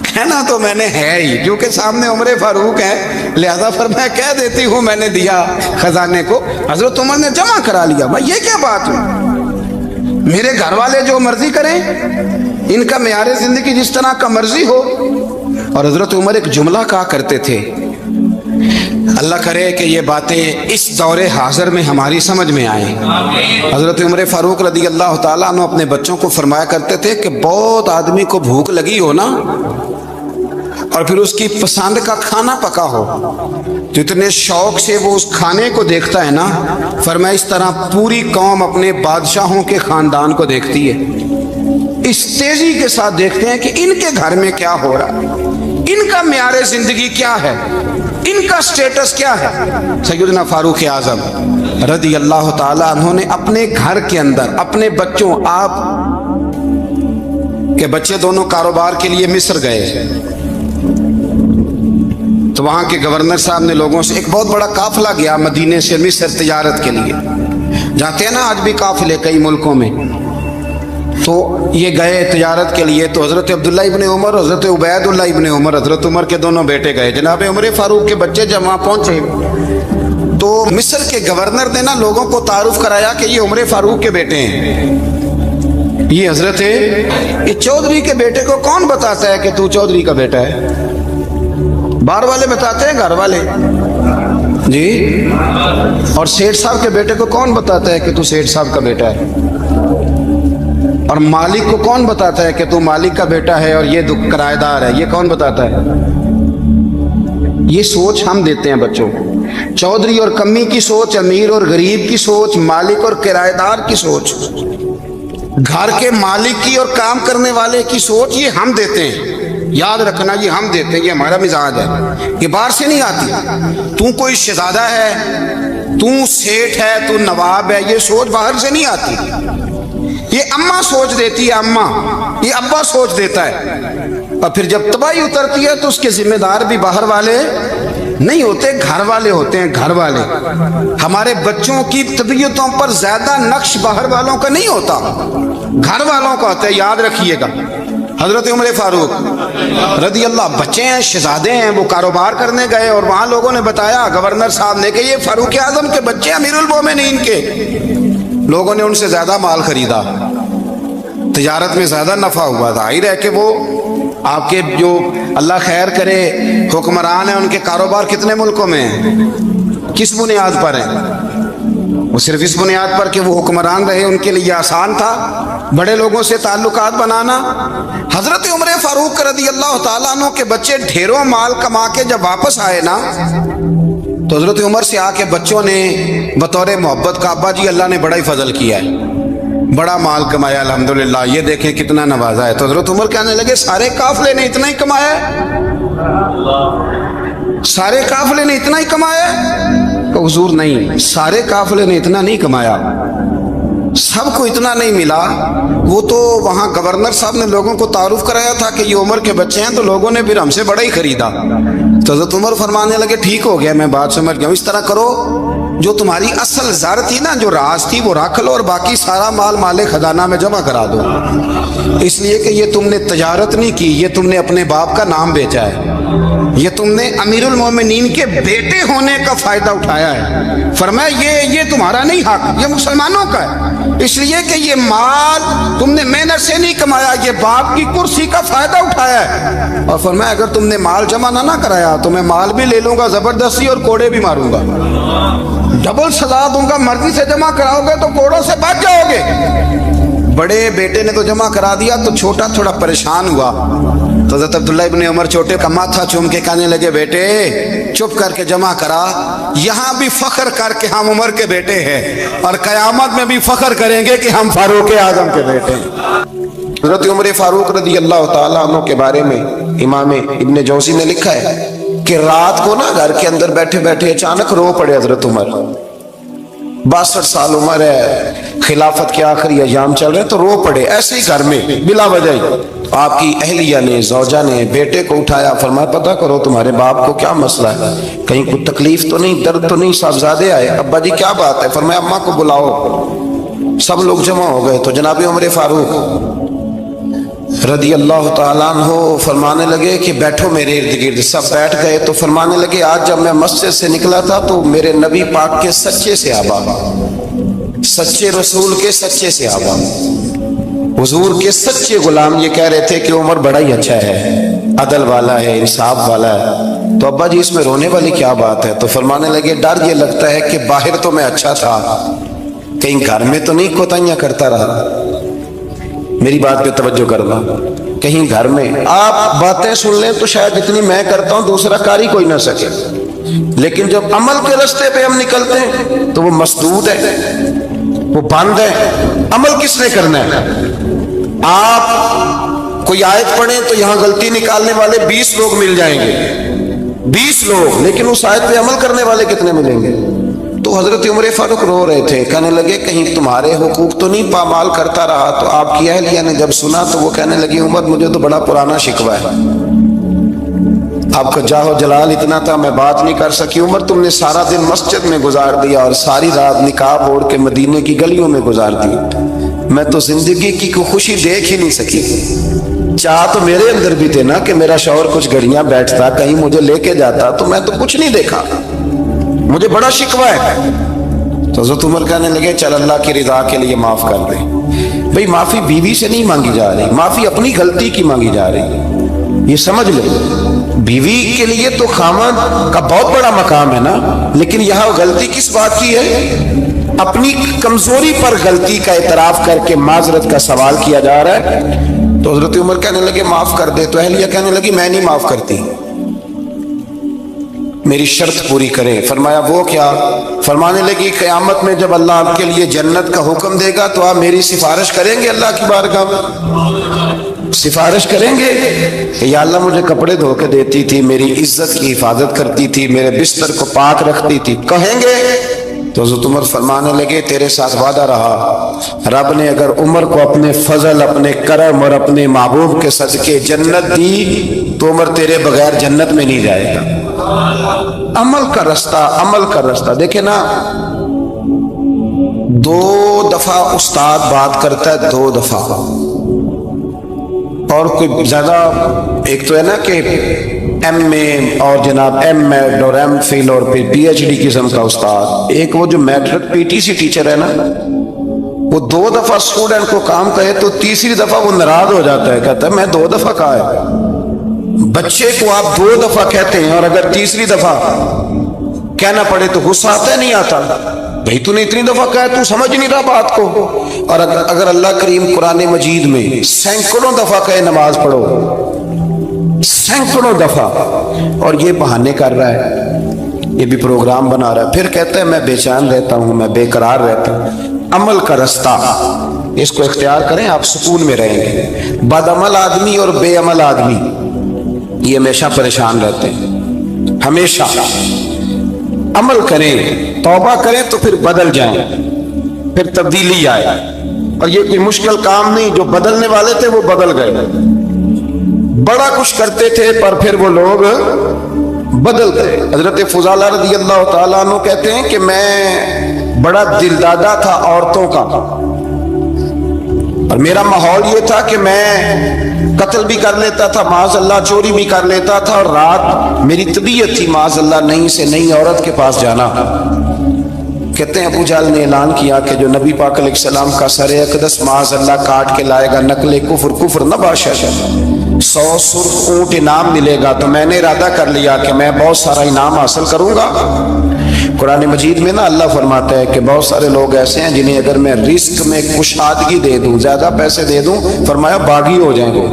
कहना तो मैंने है ही, क्योंकि सामने उमर फारूक है, लिहाजा पर मैं कह देती हूँ मैंने दिया खजाने को। हजरत उमर ने जमा करा लिया। भाई ये क्या बात है, मेरे घर वाले जो मर्जी करें, इनका मेयार जिंदगी जिस तरह का मर्जी हो। और हजरत उमर एक जुमला कहा करते थे, अल्लाह करे कि ये बातें इस दौरे हाजिर में हमारी समझ में आए। हजरत उमर फारूक रज़ी अल्लाह तआला अन्हु अपने बच्चों को फरमाया करते थे कि बहुत आदमी को भूख लगी हो ना, और फिर उसकी पसंद का खाना पका हो, जितने शौक से वो उस खाने को देखता है ना, फरमाया इस तरह पूरी कौम अपने बादशाहों के खानदान को देखती है। इस तेजी के साथ देखते हैं कि इनके घर में क्या हो रहा, इनका म्यारे जिंदगी क्या है, इनका स्टेटस क्या है। सैयदना फारूक आजम रज़ी अल्लाह तआला अन्हु ने अपने घर के अंदर अपने बच्चों, आप के बच्चे दोनों कारोबार के लिए मिस्र गए, तो वहां के गवर्नर साहब ने लोगों से, एक बहुत बड़ा काफिला गया मदीने से मिस्र तिजारत के लिए, जाते हैं ना आज भी काफिले कई मुल्कों में, तो ये गए तिजारत के लिए। तो हज़रत अब्दुल्ला इब्ने उमर, हज़रत उबैदुल्लाह इब्ने उमर, हज़रत उमर के दोनों बेटे गए। जनाब उमर फारूक के बच्चे जब वहाँ पहुँचे तो मिस्र के गवर्नर ने ना लोगों को तारुफ कराया कि ये उमर फारूक के बेटे हैं। ये हज़रत ये चौधरी के बेटे को कौन बताता है कि तू चौधरी का बेटा है? बाहर वाले बताते हैं, घर वाले जी। और सेठ साहब के बेटे को कौन बताता है कि तू सेठ साहब का बेटा है? اور मालिक को कौन बताता है कि तू मालिक का बेटा है और ये किराएदार है? ये कौन बताता है? ये सोच हम देते हैं बच्चों को। चौधरी और कम्मी की सोच, अमीर और गरीब की सोच, मालिक और किराएदार की सोच, घर के मालिक की और काम करने वाले की सोच, ये हम देते हैं। याद रखना, ये हम देते हैं, ये हमारा मिजाज है, ये बाहर से नहीं आती। तू कोई शहजादा है, तू सेठ है, तू नवाब है, ये सोच बाहर से नहीं आती। ये अम्मा सोच देती है, अम्मा, ये अब्बा सोच देता है। और फिर जब तबाही उतरती है तो उसके जिम्मेदार भी बाहर वाले नहीं होते, घर वाले होते हैं, घर वाले। हमारे बच्चों की तबीयतों पर ज्यादा नक्श बाहर वालों का नहीं होता, घर वालों का होता है, याद रखिएगा। हजरत उमर फारूक रदी अल्लाह, बच्चे हैं, शहजादे हैं, वो कारोबार करने गए और वहां लोगों ने बताया गवर्नर साहब ने कि ये फारूक आजम के बच्चे अमीरुल मोमिनीन के। लोगों ने उनसे ज्यादा माल खरीदा, तिजारत में ज्यादा नफा हुआ। जाहिर है कि वो आपके जो अल्लाह खैर करे हुक्मरान है, उनके कारोबार कितने मुल्कों में हैं, किस बुनियाद पर है? वो सिर्फ इस बुनियाद पर कि वो हुक्मरान रहे, उनके लिए आसान था बड़े लोगों से ताल्लुकात बनाना। हजरत उमर फारूक रदी अल्लाह तआला अन्हु के बच्चे ढेरों माल कमा के जब वापस आए ना, तो हजरत उमर से आके बच्चों ने बतौर मोहब्बत का, अब्बा जी अल्लाह ने बड़ा ही फजल किया है, बड़ा माल कमाया अल्हम्दुलिल्लाह, ये देखें कितना नवाजा है। तो हजरत उमर कहने लगे सारे काफिले ने इतना ही कमाया है? सारे काफिले ने इतना ही कमाया है? तो हुजूर नहीं, सारे काफिले ने इतना नहीं कमाया, सबको इतना नहीं मिला। वो तो वहां गवर्नर साहब ने लोगों को तारुफ कराया था कि ये उमर के बच्चे हैं, तो लोगों ने फिर हमसे बड़ा ही खरीदा। तो हज़रत उमर फरमाने लगे ठीक हो गया, मैं बात समझ गया, इस तरह करो, जो तुम्हारी असल ज़र थी ना, जो राज थी, वो रख लो और बाकी सारा माल माले खजाना में जमा करा दो। इसलिए कि ये तुमने तजारत नहीं की, ये तुमने अपने बाप का नाम बेचा है, ये तुमने अमीरुल मोमिनीन के बेटे होने का फायदा उठाया है। फरमाया ये तुम्हारा नहीं हक, ये मुसलमानों का है, इसलिए कि ये माल तुमने मेहनत से नहीं कमाया, ये बाप की कुर्सी का फायदा उठाया है। और फरमाया अगर तुमने माल जमा ना कराया तो मैं माल भी ले लूंगा जबरदस्ती और कोड़े भी मारूंगा, डबल सजा दूंगा। मर्जी से जमा कराओगे तो कोड़ों से बच जाओगे। बड़े बेटे ने तो जमा करा दिया, तो छोटा थोड़ा परेशान हुआ। तो हज़रत अब्दुल्लाह इब्ने उमर छोटे का माथा चूम के कहने लगे बेटे चुप करके जमा करा, यहाँ भी फख्र करके हम उमर के बेटे हैं और कयामत में भी फख्र करेंगे कि हम फारूक आजम के बेटे हैं। हज़रत उमर फारूक रज़ी अल्लाह तआला अन्हु के बारे में इमाम इब्ने जौज़ी ने लिखा है कि रात को ना घर के अंदर बैठे बैठे अचानक रो पड़े हज़रत उमर। 62 साल उम्र है, खिलाफत के आखिरी अयाम चल रहे, तो रो पड़े ऐसे ही घर में बिला वजह ही। आपकी अहलिया ने, जौजा ने बेटे को उठाया, फरमाया पता करो तुम्हारे बाप को क्या मसला है, कहीं कोई तकलीफ तो नहीं, दर्द तो नहीं, साहबजादे आए? अब्बा जी क्या बात है? फरमाया अम्मा को बुलाओ। सब लोग जमा हो गए, तो जनाब उमर फारूक रदी अल्लाह तआला अन्हु फरमाने लगे कि बैठो मेरे इर्द गिर्द। सब बैठ गए। तो फरमाने लगे आज जब मैं मस्जिद से निकला था तो मेरे नबी पाक के सच्चे सहाबा, सच्चे रसूल के सच्चे सहाबा, हुजूर के सच्चे गुलाम ये कह रहे थे कि उमर बड़ा ही अच्छा है, अदल वाला है, इंसाफ वाला है। तो अब्बा जी इसमें रोने वाली क्या बात है? तो फरमाने लगे डर ये लगता है कि बाहर तो मैं अच्छा था, कहीं घर में तो नहीं कोताहियां करता रहा। मेरी बात पे तवज्जो करना, कहीं घर में आप बातें सुन लें तो शायद जितनी मैं करता हूं दूसरा कारी कोई ना सके, लेकिन जब अमल के रास्ते पे हम निकलते हैं तो वो मसदूद है, वो बंद है। अमल किसने करना है? आप कोई आयत पढ़ें तो यहां गलती निकालने वाले 20 लोग मिल जाएंगे, 20 लोग, लेकिन उस आयत पे अमल करने वाले कितने मिलेंगे? तो हजरत उमर फारूक रो रहे थे, कहने लगे कहीं तुम्हारे हुकूक तो नहीं पामाल करता रहा। तो आपकी अहलिया ने जब सुना तो वो कहने लगी उमर मुझे तो बड़ा पुराना शिकवा है, आपका जाहो जलाल इतना था मैं बात नहीं कर सकी। उमर तुमने सारा दिन मस्जिद में गुजार दिया और सारी रात निकाब ओढ़ के मदीने की गलियों में गुजार दी, मैं तो जिंदगी की कोई खुशी देख ही नहीं सकी। चाह तो मेरे अंदर भी थे ना कि मेरा शौहर कुछ घड़ियां बैठता, कहीं मुझे लेके जाता, तो मैं तो कुछ नहीं देखा, मुझे बड़ा शिकवा है। तो हज़रत उमर कहने लगे चल अल्लाह की रिजा के लिए माफ कर दे। भाई माफी बीवी से नहीं मांगी जा रही, माफी अपनी गलती की मांगी जा रही, ये समझ ले। बीवी के लिए तो खामद का बहुत बड़ा मकाम है ना, लेकिन यहाँ गलती किस बात की है? اپنی کمزوری پر غلطی کا اعتراف کر کے معذرت کا سوال کیا جا رہا ہے تو حضرت عمر کہنے لگے معاف کر دے، تو اہلیہ کہنے لگی میں نہیں معاف کرتی، میری شرط پوری کریں۔ فرمایا وہ کیا؟ فرمانے لگی قیامت میں جب اللہ آپ کے لیے جنت کا حکم دے گا تو آپ میری سفارش کریں گے اللہ کی بارگاہ میں؟ سفارش کریں گے کہ یا اللہ مجھے کپڑے دھو کے دیتی تھی، میری عزت کی حفاظت کرتی تھی، میرے بستر کو پاک رکھتی تھی، کہیں گے؟ تو حضرت عمر فرمانے لگے تیرے ساتھ وعدہ رہا، رب نے اگر عمر کو اپنے فضل، اپنے کرم اور اپنے محبوب کے صدقے جنت دی تو عمر تیرے بغیر جنت میں نہیں جائے گا۔ عمل کا رستہ، عمل کا رستہ دیکھیں نا، 2 دفعہ استاد بات کرتا ہے، 2 دفعہ، اور کوئی زیادہ، ایک تو ہے نا کہ ایم اے اور جناب ایم ایڈ اور ایم فل اور پھر پی ایچ ڈی قسم کا استاد، ایک وہ جو matric P T C teacher ہے نا، وہ 2 دفعہ اسٹوڈنٹ کو کام کہے تو تیسری دفعہ وہ ناراض ہو جاتا ہے، کہتا ہے میں 2 دفعہ کہا ہے۔ بچے کو آپ 2 دفعہ کہتے ہیں اور اگر تیسری دفعہ کہنا پڑے تو غصہ آتا ہے نہیں آتا؟ بھئی تو نے اتنی دفعہ کہا تو سمجھ نہیں رہا بات کو۔ اور اگر اللہ کریم قرآن مجید میں سینکڑوں دفعہ کہے نماز پڑھو، سینکڑوں دفعہ، اور یہ بہانے کر رہا ہے، یہ بھی پروگرام بنا رہا ہے، پھر کہتا ہے میں بے چین رہتا ہوں، میں بے قرار رہتا ہوں۔ عمل کا رستہ اس کو اختیار کریں، آپ سکون میں رہیں گے۔ بد عمل آدمی اور بے عمل آدمی یہ ہمیشہ پریشان رہتے ہیں، ہمیشہ۔ عمل کریں، توبہ کریں تو پھر بدل جائیں، پھر تبدیلی آئے، اور یہ کوئی مشکل کام نہیں، جو بدلنے والے تھے وہ بدل گئے، بڑا کچھ کرتے تھے پر پھر وہ لوگ بدل گئے۔ حضرت فضالہ رضی اللہ تعالیٰ عنہ کہتے ہیں کہ میں بڑا دل دادا تھا عورتوں کا، اور میرا ماحول یہ تھا کہ میں قتل بھی کر لیتا تھا، معاذ اللہ چوری بھی کر لیتا تھا، اور رات میری طبیعت تھی معاذ اللہ نہیں سے نئی عورت کے پاس جانا۔ کہتے ہیں ابو جہل نے اعلان کیا کہ جو نبی پاک علیہ السلام کا سر اقدس معاذ اللہ کاٹ کے لائے گا، نقل کفر، کفر نہ باشد، 100 سرخ اونٹ انعام ملے گا، تو میں نے ارادہ کر لیا کہ میں بہت سارا انعام حاصل کروں گا۔ قرآن مجید میں نا اللہ فرماتا ہے کہ بہت سارے لوگ ایسے ہیں جنہیں اگر میں رزق میں کشادگی دے دوں، زیادہ پیسے دے دوں، فرمایا باغی ہو جائیں گے،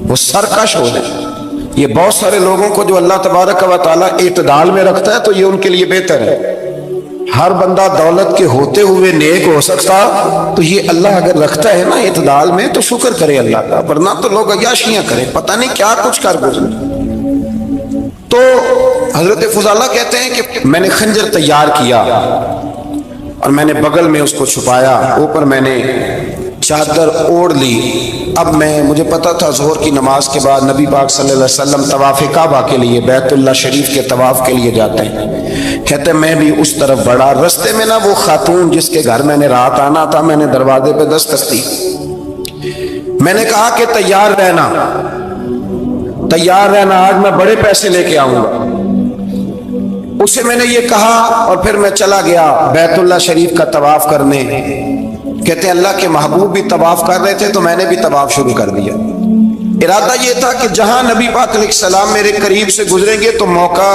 وہ سرکش ہو جائیں۔ یہ بہت سارے لوگوں کو جو اللہ تبارک و تعالیٰ اعتدال میں رکھتا ہے تو یہ ان کے لیے بہتر ہے۔ ہر بندہ دولت کے ہوتے ہوئے نیک ہو سکتا، تو یہ اللہ اگر رکھتا ہے نا اعتدال میں تو شکر کرے اللہ کا، ورنہ تو لوگ عیاشیاں کریں، پتہ نہیں کیا کچھ کر گزرے۔ تو حضرت فضالہ کہتے ہیں کہ میں نے خنجر تیار کیا اور میں نے بغل میں اس کو چھپایا، اوپر میں نے چادر اوڑھ لی۔ اب مجھے پتا تھا ظہر کی نماز کے بعد نبی پاک صلی اللہ علیہ وسلم طواف کعبہ کے لیے، بیت اللہ شریف کے طواف کے لیے جاتے ہیں۔ کہتے ہیں میں بھی اس طرف بڑھا، رستے میں نا وہ خاتون جس کے گھر میں نے رات آنا تھا، میں نے دروازے پہ دستک دی، میں نے کہا کہ تیار رہنا، تیار رہنا، آج میں بڑے پیسے لے کے آؤں گا۔ اسے میں نے یہ کہا اور پھر میں چلا گیا بیت اللہ شریف کا طواف کرنے۔ کہتے ہیں اللہ کے محبوب بھی طواف کر رہے تھے تو میں نے بھی طواف شروع کر دیا۔ ارادہ یہ تھا کہ جہاں نبی پاک علیہ السلام میرے قریب سے گزریں گے تو موقع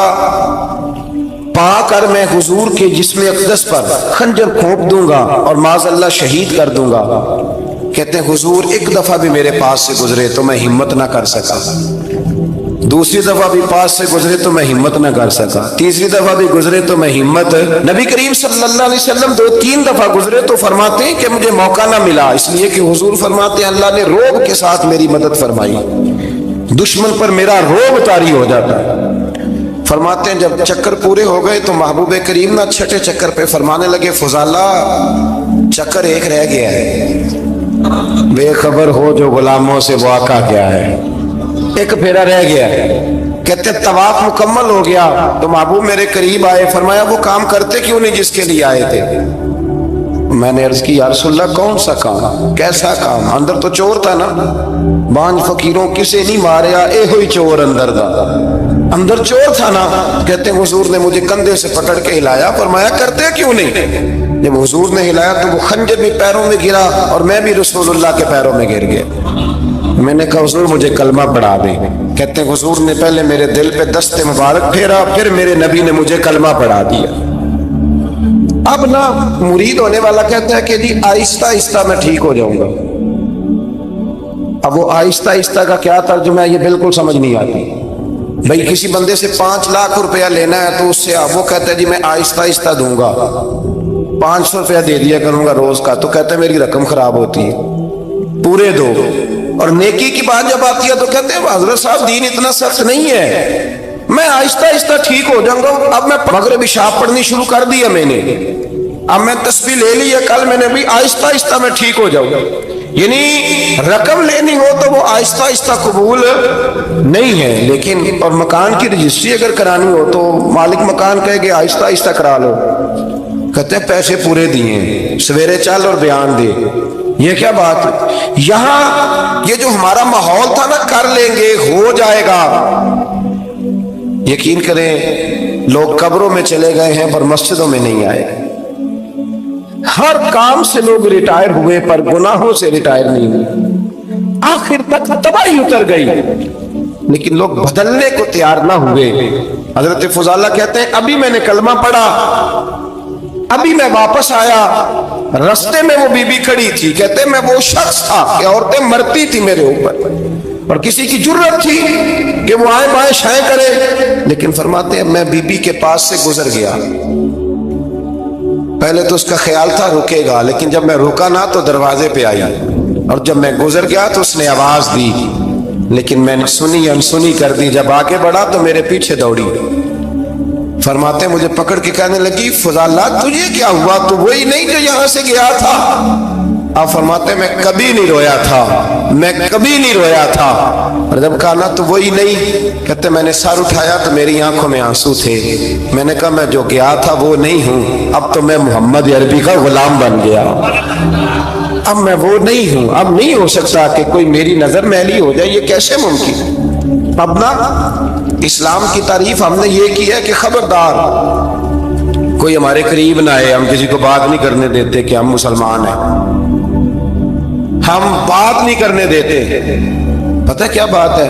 پا کر میں حضور کے جسم اقدس پر خنجر کھونپ دوں گا اور معاذ اللہ شہید کر دوں گا۔ کہتے ہیں حضور ایک دفعہ بھی میرے پاس سے گزرے تو میں ہمت نہ کر سکا، دوسری دفعہ بھی پاس سے گزرے تو میں ہمت نہ کر سکا، تیسری دفعہ بھی گزرے تو میں ہمت، نبی کریم صلی اللہ علیہ وسلم 2-3 دفعہ گزرے تو فرماتے ہیں کہ مجھے موقع نہ ملا، اس لیے کہ حضور فرماتے ہیں اللہ نے روب کے ساتھ میری مدد فرمائی، دشمن پر میرا روب طاری ہو جاتا ہے۔ فرماتے ہیں جب چکر پورے ہو گئے تو محبوب کریم نہ 6ٹھے چکر پہ فرمانے لگے فضالہ چکر ایک رہ گیا ہے، بے خبر ہو جو غلاموں سے واقع کیا ہے، ایک پھیرا رہ گیا ہے۔ کہتے طواف مکمل ہو گیا تو محبوب میرے قریب آئے، فرمایا وہ کام کرتے کیوں نہیں جس کے لیے آئے تھے؟ میں نے عرض کی یا رسول اللہ کون سا کام، کیسا کام؟ اندر تو چور تھا نا، بانج فقیروں کسے نہیں ماریا، اے ہوئی چور اندر دا، اندر چور تھا نا۔ کہتے ہیں حضور نے مجھے کندھے سے پکڑ کے ہلایا، فرمایا کرتے کیوں نہیں؟ جب حضور نے ہلایا تو وہ خنجر بھی پیروں میں گرا اور میں بھی رسول اللہ کے پیروں میں گر گیا۔ میں نے کہا حضور مجھے کلمہ پڑھا دیں۔ کہتے ہیں حضور نے پہلے میرے دل پہ دست مبارک پھیرا، پھر میرے نبی نے مجھے کلمہ پڑھا دیا۔ اب نا مرید ہونے والا کہتا ہے کہ جی آہستہ آہستہ میں ٹھیک ہو جاؤں گا. اب وہ آہستہ آہستہ کا کیا ترجمہ ہے یہ بالکل سمجھ نہیں آتی. بھائی کسی بندے سے 5 لاکھ روپیہ لینا ہے تو اس سے وہ کہتا ہے جی میں آہستہ آہستہ دوں گا, 500 روپیہ دے دیا کروں گا روز کا, تو کہتا ہے میری رقم خراب ہوتی ہے, پورے دو. اور نیکی کی بات جب آتی ہے تو کہتے ہیں حضرت صاحب دین اتنا سخت نہیں ہے, میں آہستہ آہستہ ٹھیک ہو جاؤں گا. اب میں مغرب عشاء پڑھنی شروع کر دیا میں نے, اب میں تسبیح لے لی ہے, کل میں نے بھی آہستہ آہستہ میں ٹھیک ہو جاؤں گا. یعنی رقم لینی ہو تو وہ آہستہ آہستہ قبول نہیں ہے. لیکن اور مکان کی رجسٹری اگر کرانی ہو تو مالک مکان کہے کہ آہستہ آہستہ کرا لو, کہتے ہیں پیسے پورے دیے, سویرے چل اور بیان دے. یہ کیا بات ہے؟ یہاں یہ جو ہمارا ماحول تھا نا, کر لیں گے ہو جائے گا, یقین کریں لوگ قبروں میں چلے گئے ہیں پر مسجدوں میں نہیں آئے. ہر کام سے لوگ ریٹائر ہوئے پر گناہوں سے ریٹائر نہیں ہوئے. آخر تک تباہی اتر گئی لیکن لوگ بدلنے کو تیار نہ ہوئے. حضرت فضالہ کہتے ہیں ابھی میں نے کلمہ پڑھا, ابھی میں واپس آیا, رستے میں وہ بی بی کھڑی تھی, کہتے ہیں میں وہ شخص تھا کہ عورتیں مرتی تھی میرے اوپر اور کسی کی جرت تھی کہ وہ آئے بائیں شائیں کرے, لیکن فرماتے ہیں میں بی بی کے پاس سے گزر گیا. پہلے تو اس کا خیال تھا رکے گا, لیکن جب میں رکا نہ تو دروازے پہ آئی, اور جب میں گزر گیا تو اس نے آواز دی, لیکن میں نے سنی انسنی کر دی. جب آگے بڑھا تو میرے پیچھے دوڑی. فرماتے ہیں مجھے پکڑ کے کہنے لگی فضالہ تجھے کیا ہوا, تو وہی نہیں جو یہاں سے گیا تھا. آپ فرماتے ہیں میں کبھی نہیں رویا تھا, میں کبھی نہیں رویا تھا. اور جب کہا نا تو وہی نہیں, کہتے میں نے سر اٹھایا تو میری آنکھوں میں آنسو تھے. میں نے کہا میں جو گیا تھا وہ نہیں ہوں, اب تو میں محمد عربی کا غلام بن گیا, اب میں وہ نہیں ہوں. اب نہیں ہو سکتا کہ کوئی میری نظر میلی ہو جائے, یہ کیسے ممکن. اب نا اسلام کی تعریف ہم نے یہ کی ہے کہ خبردار کوئی ہمارے قریب نہ آئے, ہم کسی کو بات نہیں کرنے دیتے کہ ہم مسلمان ہیں, ہم بات نہیں کرنے دیتے. پتہ کیا بات ہے,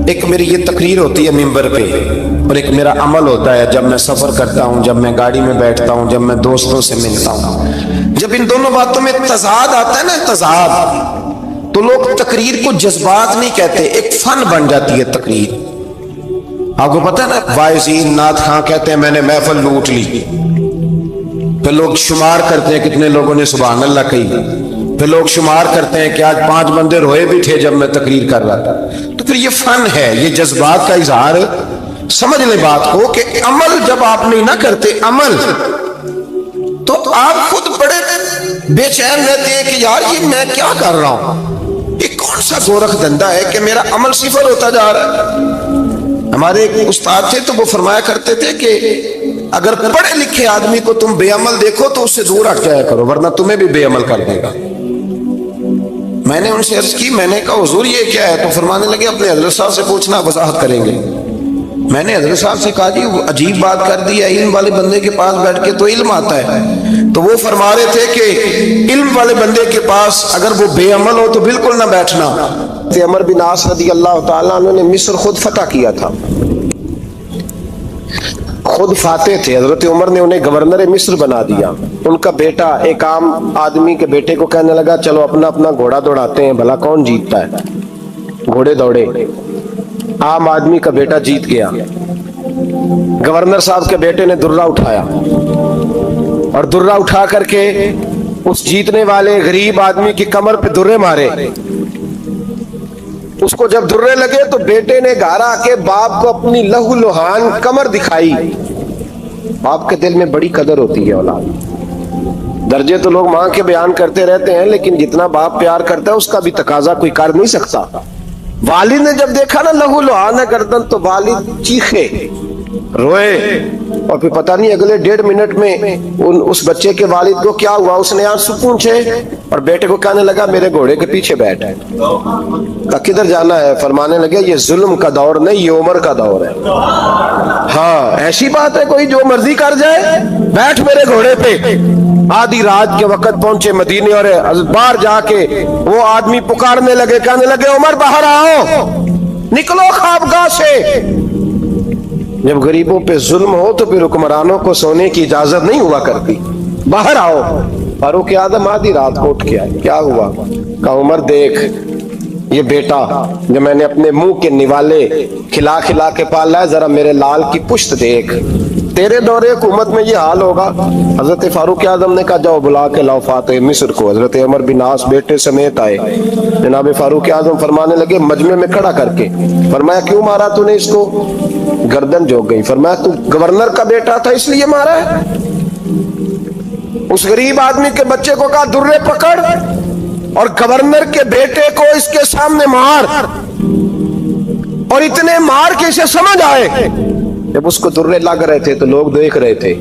ایک میری یہ تقریر ہوتی ہے ممبر پہ, اور ایک میرا عمل ہوتا ہے جب میں سفر کرتا ہوں, جب میں گاڑی میں بیٹھتا ہوں, جب میں دوستوں سے ملتا ہوں. جب ان دونوں باتوں میں تضاد آتا ہے نا, تضاد, تو لوگ تقریر کو جذبات نہیں کہتے, ایک فن بن جاتی ہے تقریر. آپ کو پتہ ہے نا وائزین نعت خاں کہتے ہیں میں نے محفل لوٹ لی, پھر لوگ شمار کرتے ہیں کتنے لوگوں نے سبحان اللہ کہی, پھر لوگ شمار کرتے ہیں کہ آج 5 بندے روئے بھی تھے جب میں تقریر کر رہا تھا. تو پھر یہ فن ہے, یہ جذبات کا اظہار. سمجھ لیں بات کو کہ عمل جب آپ نہیں نہ کرتے عمل, تو آپ خود بڑے بے چین رہتے ہیں کہ یار یہ میں کیا کر رہا ہوں, یہ کون سا گورکھ دھندا ہے کہ میرا عمل صفر ہوتا جا رہا ہے. ہمارے ایک استاد تھے تو وہ فرمایا کرتے تھے کہ اگر پڑھے لکھے آدمی کو تم بے عمل دیکھو تو اس سے دور ہٹ جایا کرو, ورنہ تمہیں بھی بے عمل کر دے گا. میں نے ان سے عرض کی, میں نے کہا حضور یہ کیا ہے, تو فرمانے لگے اپنے حضرت صاحب سے پوچھنا, وضاحت کریں گے. میں نے حضرت صاحب سے کہا جی وہ عجیب بات کر دی ہے, علم والے بندے کے پاس بیٹھ کے تو علم آتا ہے. تو وہ فرما رہے تھے کہ علم والے بندے کے پاس اگر وہ بے عمل ہو تو بالکل نہ بیٹھنا. عمر بن عاص رضی اللہ تعالیٰ عنہ نے مصر خود فتح کیا تھا, خود فاتح تھے. حضرت عمر نے انہیں گورنر مصر بنا دیا. ان کا بیٹا ایک عام آدمی کے بیٹے کو کہنے لگا چلو اپنا اپنا گھوڑا دوڑاتے ہیں, بھلا کون جیتتا ہے. گھوڑے دوڑے, عام آدمی کا بیٹا جیت گیا. گورنر صاحب کے بیٹے نے درہ اٹھایا, اور درہ اٹھا کر کے اس جیتنے والے غریب آدمی کی کمر پہ درے مارے. اس کو جب درے لگے تو بیٹے نے گھر آ کے باپ کو اپنی لہو لہان کمر دکھائی. باپ کے دل میں بڑی قدر ہوتی ہے اولاد. درجے تو لوگ ماں کے بیان کرتے رہتے ہیں, لیکن جتنا باپ پیار کرتا ہے اس کا بھی تقاضا کوئی کر نہیں سکتا. والد نے جب دیکھا نا لہو لہان گردن, تو والد چیخے, روئے, اور پھر پتہ نہیں اگلے 1.5 منٹ میں اس بچے کے والد کو کیا ہوا, اس نے آنسو پونچھے اور بیٹے کو کہنے لگا میرے گھوڑے کے پیچھے بیٹھ. کہا کدھر جانا ہے؟ فرمانے لگے یہ ظلم کا دور نہیں, یہ عمر کا دور ہے. ہاں ایسی بات ہے کوئی جو مرضی کر جائے, بیٹھ میرے گھوڑے پہ. آدھی رات کے وقت پہنچے مدینے, اور باہر جا کے وہ آدمی پکارنے لگے, کہنے لگے عمر باہر آؤ, نکلو خوابگاہ سے. जब गरीबों पे जुल्म हो तो फिर हुक्मरानों को सोने की इजाजत नहीं हुआ करती। बाहर आओ। फारूक आजम आधी रात को उठ के आए, क्या हुआ? कहा उमर देख, ये बेटा जो मैंने अपने मुंह के निवाले खिला खिला के पाला है, जरा मेरे लाल की पुश्त देख, तेरे दौरे हुकूमत में ये हाल होगा। हजरत फारूक आजम ने कहा जाओ बुला के लाओ फातिह मिस्र को। हजरत उमर बिन आस बेटे समेत आए। जनाब फारूक आजम फरमाने लगे मजमे में खड़ा करके, फरमाया क्यों मारा तूने इसको? गर्दन झोंक गई। फरमाया तू गवर्नर का बेटा था इसलिए मारा है? उस गरीब आदमी के बच्चे को कहा दुर्रे पकड़ और गवर्नर के बेटे को इसके सामने मार, और इतने मार के इसे समझ आए। जब उसको दुर्रे लग रहे थे तो लोग देख रहे थे।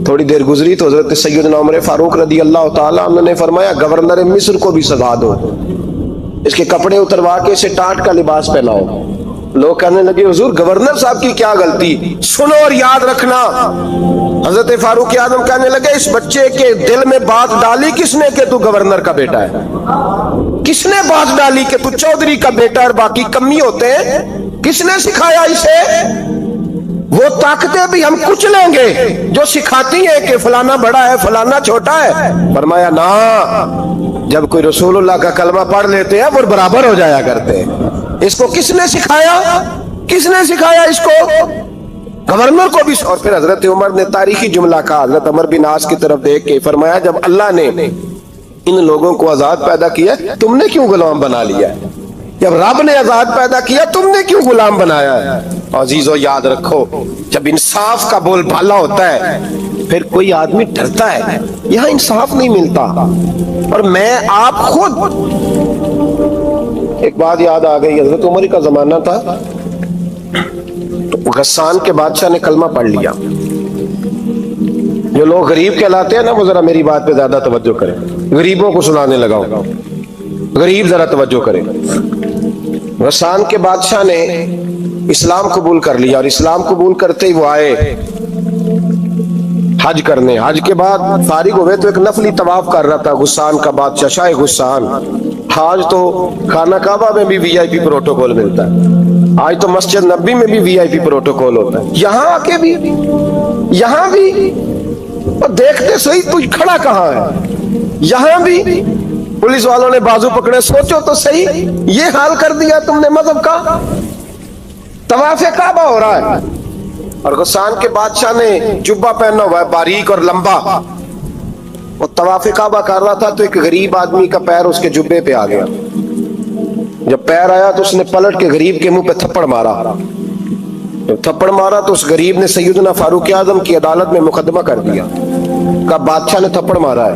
थोड़ी देर गुजरी तो हजरत सैयदना उमर फारूक रदी अल्लाह ताला अन्हु ने फरमाया गवर्नर मिस्र को भी सजा दो, इसके कपड़े उतरवा के इसे टाट का लिबास पहनाओ। लोग कहने लगे हुजूर गवर्नर साहब की क्या गलती? सुनो और याद रखना। हजरत फारूक आजम कहने लगे इस बच्चे के दिल में बात डाली किसने कि तू गवर्नर का बेटा है? किसने बात डाली कि तू चौधरी का बेटा और बाकी कमी होते हैं? किसने सिखाया इसे? वो ताकतें भी हम कुछ लेंगे जो सिखाती है कि फलाना बड़ा है फलाना छोटा है। फरमाया ना, जब कोई रसूलुल्लाह का कलमा पढ़ लेते हैं वो बराबर हो जाया करते हैं। इसको किसने सिखाया? किसने सिखाया इसको? गवर्नर को भी। और फिर हजरत उमर ने तारीखी जुमला कहा, हजरत उमर बिन आस की तरफ देख के फरमाया जब अल्लाह ने इन लोगों को आजाद पैदा किया तुमने क्यों गुलाम बना लिया है? जब रब ने आजाद पैदा किया तुमने क्यों गुलाम बनाया है? अजीजों याद रखो, जब इंसाफ का बोल भाला होता है फिर कोई आदमी डरता है। यहाँ इंसाफ नहीं मिलता। और मैं आप खुद, एक बात याद आ गई, हजरत उमर का जमाना था तो गस्सान के बादशाह ने कलमा पढ़ लिया। जो लोग गरीब कहलाते हैं ना वो जरा मेरी बात पे ज्यादा तवज्जो करें, गरीबों को सुनाने लगाओ, गरीब जरा तवज्जो करें। गस्सान के बादशाह ने इस्लाम कबूल कर लिया और इस्लाम कबूल करते ही वो आए हज करने। हज के बाद फारिग हुए तो एक नफली तवाफ कर रहा था गुस्सान का बादशाह शाह गुस्सान। आज तो खाना काबा में भी वीआईपी प्रोटोकॉल मिलता है, आज तो मस्जिद नबी में भी वीआईपी प्रोटोकॉल होता है, यहाँ आके भी, यहाँ भी। और देखते सही तू खड़ा कहाँ है? यहाँ भी पुलिस वालों ने बाजू पकड़े। सोचो तो सही, ये हाल कर दिया तुमने मजहब का। तवाफ़े काबा हो रहा है और गुस्सान के बादशाह ने जुब्बा पहना हुआ है बारीक और लंबा। वो तवाफ़े काबा कर रहा था तो एक गरीब आदमी का पैर उसके जुब्बे पे आ गया। जब पैर आया तो उसने पलट के गरीब के मुंह पे थप्पड़ मारा। जब थप्पड़ मारा तो उस गरीब ने सैयदना फारूक आजम की अदालत में मुकदमा कर दिया, कहा बादशाह ने थप्पड़ मारा है।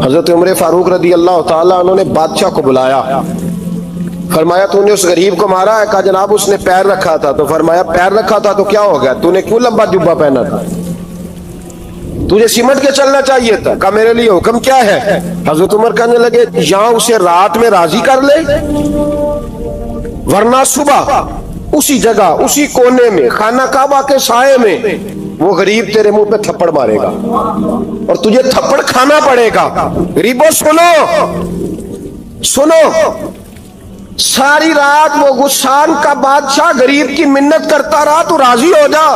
हजरत उमर फारूक रदी अल्लाह ताला उन्होंने बादशाह को बुलाया, फरमाया तूने उस गरीब को मारा है? कहा जनाब उसने पैर रखा था। तो फरमाया पैर रखा था तो क्या हो गया? तूने क्यों लंबा जुब्बा पहना था? तुझे सिमट के चलना चाहिए था। कहा मेरे लिए हुक्म क्या है? हजरत उमर कहने लगे यहाँ उसे रात में राजी कर ले, वरना सुबह उसी जगह उसी कोने में खाना काबा के साये में वो गरीब तेरे मुंह पे थप्पड़ मारेगा और तुझे थप्पड़ खाना पड़ेगा। गरीबों सुनो सुनो, सारी रात वो गुस्सान का बादशाह गरीब की मिन्नत करता रहा तू राजी हो जा।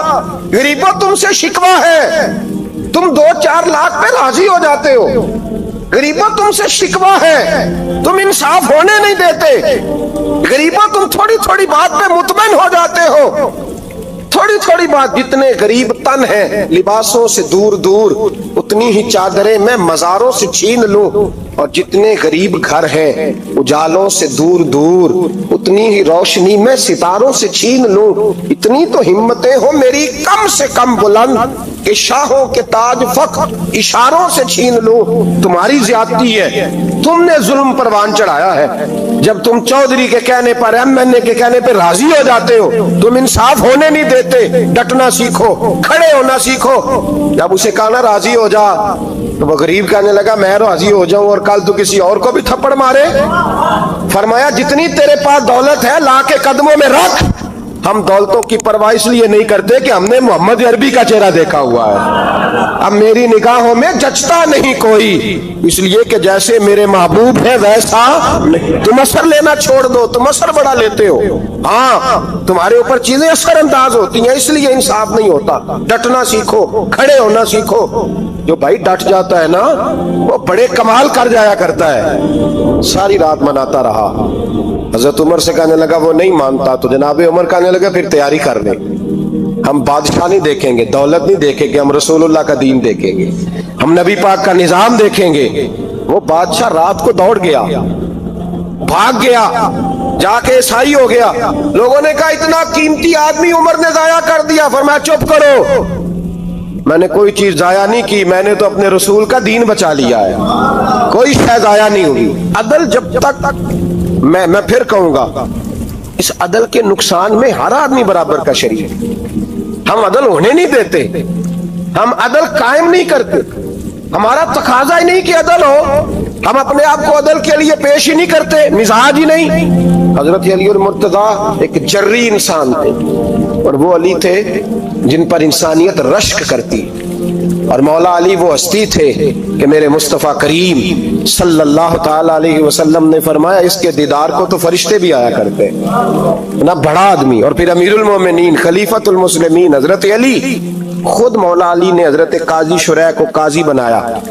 गरीबों तुमसे शिकवा है, तुम 2-4 लाख पे राजी हो जाते हो। गरीबों तुमसे शिकवा है, तुम इंसाफ होने नहीं देते। गरीबों तुम थोड़ी थोड़ी बात पे मुतमईन हो जाते हो। थोड़ी थोड़ी बात, जितने गरीब तन हैं लिबासों से दूर दूर उतनी ही चादरें मैं मज़ारों से छीन लूं, और जितने गरीब घर हैं उजालों से दूर दूर उतनी ही रोशनी मैं सितारों से छीन लूं। इतनी तो हिम्मतें हो मेरी कम से कम बुलंद कि शाहों के ताज फख्र इशारों से छीन लूं। तुम्हारी ज्यादती है, तुमने जुल्म परवान चढ़ाया है। जब तुम चौधरी के कहने पर एमएनए के कहने पर राजी हो जाते हो, तुम इंसाफ होने नहीं देते। डटना सीखो, खड़े होना सीखो। जब उसे कहा ना राजी हो जा तो वो गरीब कहने लगा मैं राजी हो जाऊं और कल तू किसी और को भी थप्पड़ मारे। फरमाया जितनी तेरे पास दौलत है ला के कदमों में रख, हम दौलतों की परवाह इसलिए नहीं करते कि हमने मोहम्मद अरबी का चेहरा देखा हुआ है। अब मेरी निगाहों में जचता नहीं कोई, इसलिए कि जैसे मेरे महबूब है वैसा नहीं। तुम असर लेना छोड़ दो, तुम असर बड़ा लेते हो। हाँ, तुम्हारे ऊपर चीजें असर अंदाज होती हैं, इसलिए इंसाफ नहीं होता। डटना सीखो, खड़े होना सीखो। जो भाई डट जाता है ना, वो बड़े कमाल कर जाया करता है। सारी रात मनाता रहा। हजरत उमर से कहने लगा वो नहीं मानता, तो जनाब उमर कहने लगे फिर तैयारी कर ले, हम बादशाह नहीं देखेंगे, दौलत नहीं देखेंगे, हम रसूलुल्लाह का दीन देखेंगे, हम नबी पाक का निजाम देखेंगे। वो बादशाह रात को दौड़ गया, भाग गया, जाके ईसाई हो गया। लोगों ने कहा इतना कीमती आदमी उमर ने जाया कर दिया। फरमाया चुप करो, मैंने कोई चीज जाया नहीं की, मैंने तो अपने रसूल का दीन बचा लिया है, कोई शय जाया नहीं हुई। अदल जब तक मैं फिर कहूंगा, इस अदल के नुकसान में हर आदमी बराबर का शरीक है। हम अदल होने नहीं देते, हम अदल कायम नहीं करते, हमारा तकाजा ही नहीं कि अदल हो, हम अपने आप को अदल के लिए पेश ही नहीं करते, मिजाज ही नहीं। हजरत अली और मुर्तजा एक जर्री इंसान थे, और वो अली थे जिन पर इंसानियत रश्क करती, और मौला अली वो हस्ती थे कि मेरे मुस्तफ़ा करीम सल्लल्लाहु ताला अलैहि वसल्लम ने फरमाया इसके दीदार को तो फरिश्ते भी आया करते ना। बड़ा आदमी, और फिर अमीरुल मोमिनीन खलीफतुल मुस्लिमीन हजरत अली, खुद मौला अली ने हजरत काजी शुरै को काजी बनाया,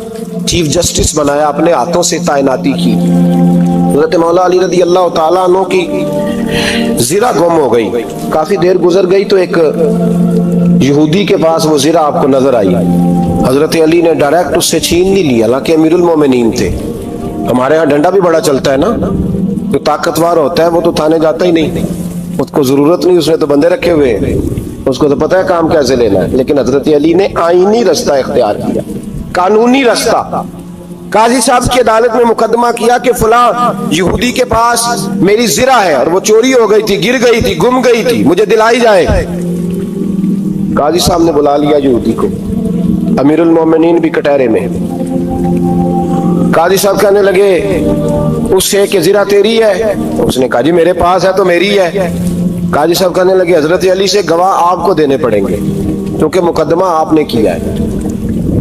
चीफ जस्टिस बनाया, अपने हाथों से तैनाती की। हजरत मौला अली रदी अल्लाह ताला अन्हु की ज़िरा गुम हो गई, काफी देर गुजर गई तो एक यहूदी के पास वो ज़िरा आपको नजर आई। हजरत अली ने डायरेक्ट उससे छीन नहीं लिया, हालांकि अमीरुल मोमिनीन थे। हमारे यहाँ डंडा भी बड़ा चलता है ना, जो ताकतवर होता है वो तो थाने जाता ही नहीं, उसको जरूरत नहीं, उसने तो बंदे रखे हुए हैं, उसको तो पता है काम कैसे लेना है। लेकिन हजरत अली ने आईनी रास्ता इख्तियार किया, कानूनी रास्ता। काजी साहब की अदालत में मुकदमा किया कि फला यहूदी के पास मेरी ज़िरा है और वो चोरी हो गई थी, गिर गई थी, गुम गई थी, मुझे दिलाई जाए। काजी साहब ने बुला लिया यहूदी को, अमीरुल मोमिनीन भी कटहरे में। काजी साहब कहने लगे उससे कि ज़िरा तेरी है? उसने कहा जी मेरे पास है तो मेरी है। काजी साहब कहने लगे हजरत अली से गवाह आपको देने पड़ेंगे, क्योंकि मुकदमा आपने किया है,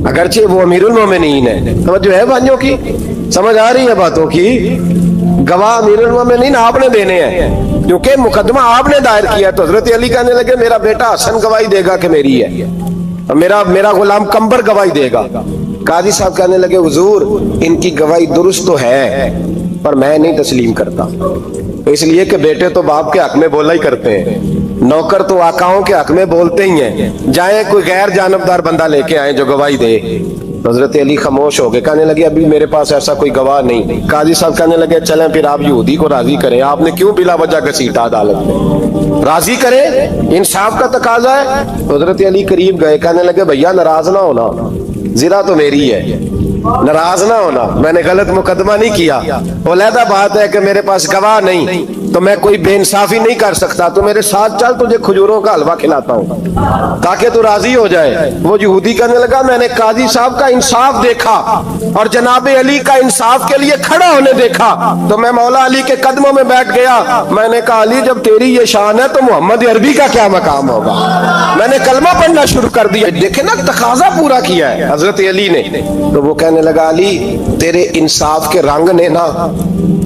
अगरचे वो अमीरुल मोमिनीन है। समझ जो है भाइयों की, समझ आ रही है बातों की? गवाह अमीरुल मोमिनीन आपने देने हैं, क्योंकि मुकदमा आपने दायर किया। तो हजरत अली कहने लगे मेरा बेटा हसन गवाही देगा कि मेरी है, और मेरा गुलाम कंबर गवाही देगा। काजी साहब कहने लगे हुजूर इनकी गवाही दुरुस्त तो है, पर मैं नहीं तस्लीम करता, इसलिए कि बेटे तो बाप के हक में बोला ही करते हैं, नौकर तो आकाओं के हक में बोलते ही हैं। जाए कोई गैर जानबदार बंदा लेके आए जो गवाही दे। हजरत अली खामोश हो गए, कहने लगे अभी मेरे पास ऐसा कोई गवाह नहीं। काजी साहब कहने लगे चलें फिर आप यहूदी को राजी करें, आपने क्यों बिला वजह घसीटा अदालत में, राजी करें, इंसाफ का तकाजा है। हजरत अली करीब गए, कहने लगे भैया नाराज ना होना, ज़िरा तो मेरी है, नाराज ना होना, मैंने गलत मुकदमा नहीं किया। अलहदा बात है कि मेरे पास गवाह नहीं तो मैं कोई बेइंसाफी नहीं कर सकता, तो मेरे साथ चल, तुझे खजूरों का हलवा खिलाता हूँ ताकि तू राजी हो जाए। वो यहूदी कहने लगा मैंने काजी साहब का इंसाफ देखा और जनाब अली का इंसाफ के लिए खड़ा होने देखा, तो मैं मौला अली के कदमों में बैठ गया। मैंने कहा अली जब तेरी ये शान है तो मोहम्मद अरबी का क्या मकाम होगा। मैंने कलमा पढ़ना शुरू कर दिया। देखे ना, तकाजा पूरा किया है हजरत अली ने। तो वो कहने लगा अली तेरे इंसाफ के रंग ने ना,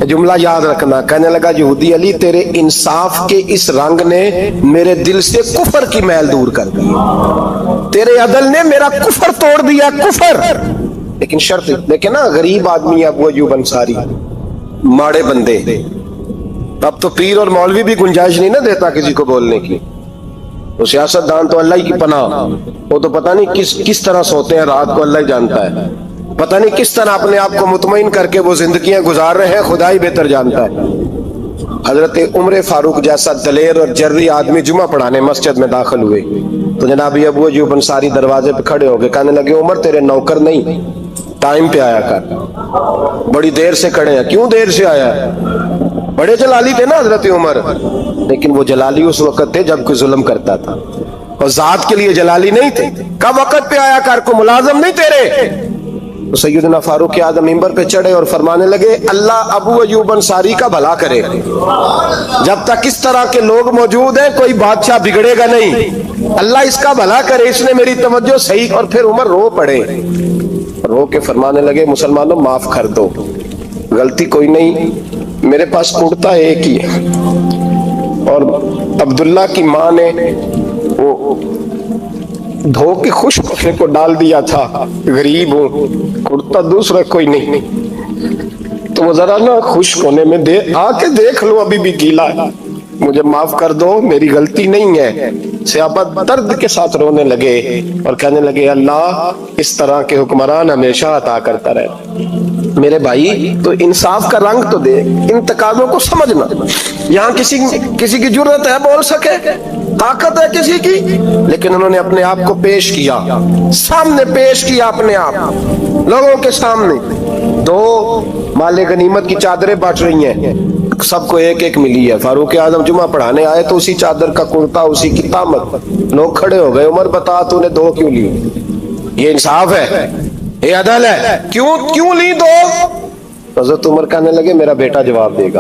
जुमला याद रखना, कहने लगा यहूदी अली तेरे इंसाफ के इस रंग ने मेरे दिल से कुफर की मैल दूर कर दी, तेरे अदल ने मेरा कुफर तोड़ दिया, कुफर। लेकिन शर्त देखे ना, गरीब आदमी अबू अय्यूब अंसारी, माड़े बंदे, अब तो पीर और मौलवी भी गुंजाइश नहीं ना देता किसी को बोलने की। तो सियासतदान तो अल्लाह की पनाह, वो तो पता नहीं किस तरह सोते हैं रात को, अल्लाह ही जानता है, पता नहीं किस तरह अपने आप को मुतमईन करके वो जिंदगियां गुजार रहे हैं, खुदा ही बेहतर जानता है। हजरत उमर फारूक जैसा दलेर और जर्री आदमी जुमा पढ़ाने मस्जिद में दाखिल हुए तो जनाब अबू अय्यूब अंसारी दरवाजे पे खड़े हो गए, कहने लगे उमर तेरे नौकर नहीं, टाइम पे आया कर, बड़ी देर से खड़े हैं। क्यों देर से आया है? बड़े जलाली थे ना हजरत उमर, लेकिन वो जलाली उस वक्त थे जब कोई जुल्म करता था, और जात के लिए जलाली नहीं थे। कब वक्त पे आया कर, को मुलाजम नहीं तेरे, तो सैयदना फारूक आज़म मिंबर पे चढ़े और फरमाने लगे, अल्लाह अबू अयूब अंसारी का भला करे। जब तक इस तरह के लोग मौजूद हैं कोई बादशाह बिगड़ेगा नहीं। अल्लाह इसका भला करे, इसने मेरी तवज्जो सही। और फिर उमर रो पड़े, रो के फरमाने लगे, मुसलमानों माफ कर दो, गलती कोई नहीं, मेरे पास कुर्ता एक ही है और अब्दुल्ला की माँ ने वो धो के खुश्क होने को डाल दिया था, गरीब हूं, कुर्ता दूसरा कोई नहीं, तो वो जरा ना खुश्क होने में दे आके देख लो, अभी भी गीला है, मुझे माफ कर दो, मेरी गलती नहीं है। सहाबा दर्द के साथ रोने लगे और कहने लगे, अल्लाह इस तरह के हुक्मरान हमेशा अता करता रहे। मेरे भाई तो इंसाफ का रंग तो दे, इन तकाज़ों को समझना। यहाँ किसी की जुर्रत है बोल सके, ताकत है किसी की, लेकिन उन्होंने अपने आप को पेश किया, सामने पेश किया अपने आप लोगों के सामने। दो माले गनीमत की चादरें बांट रही हैं, सबको एक एक मिली है। फारूक आजम जुमा पढ़ाने आए तो उसी चादर का कुर्ता, उसी की तामत। लोग खड़े हो गए, उमर बता तूने दो क्यों ली? ये इंसाफ है, ये अदल है, क्यों ली दो? हज़रत उमर कहने लगे, मेरा बेटा जवाब देगा।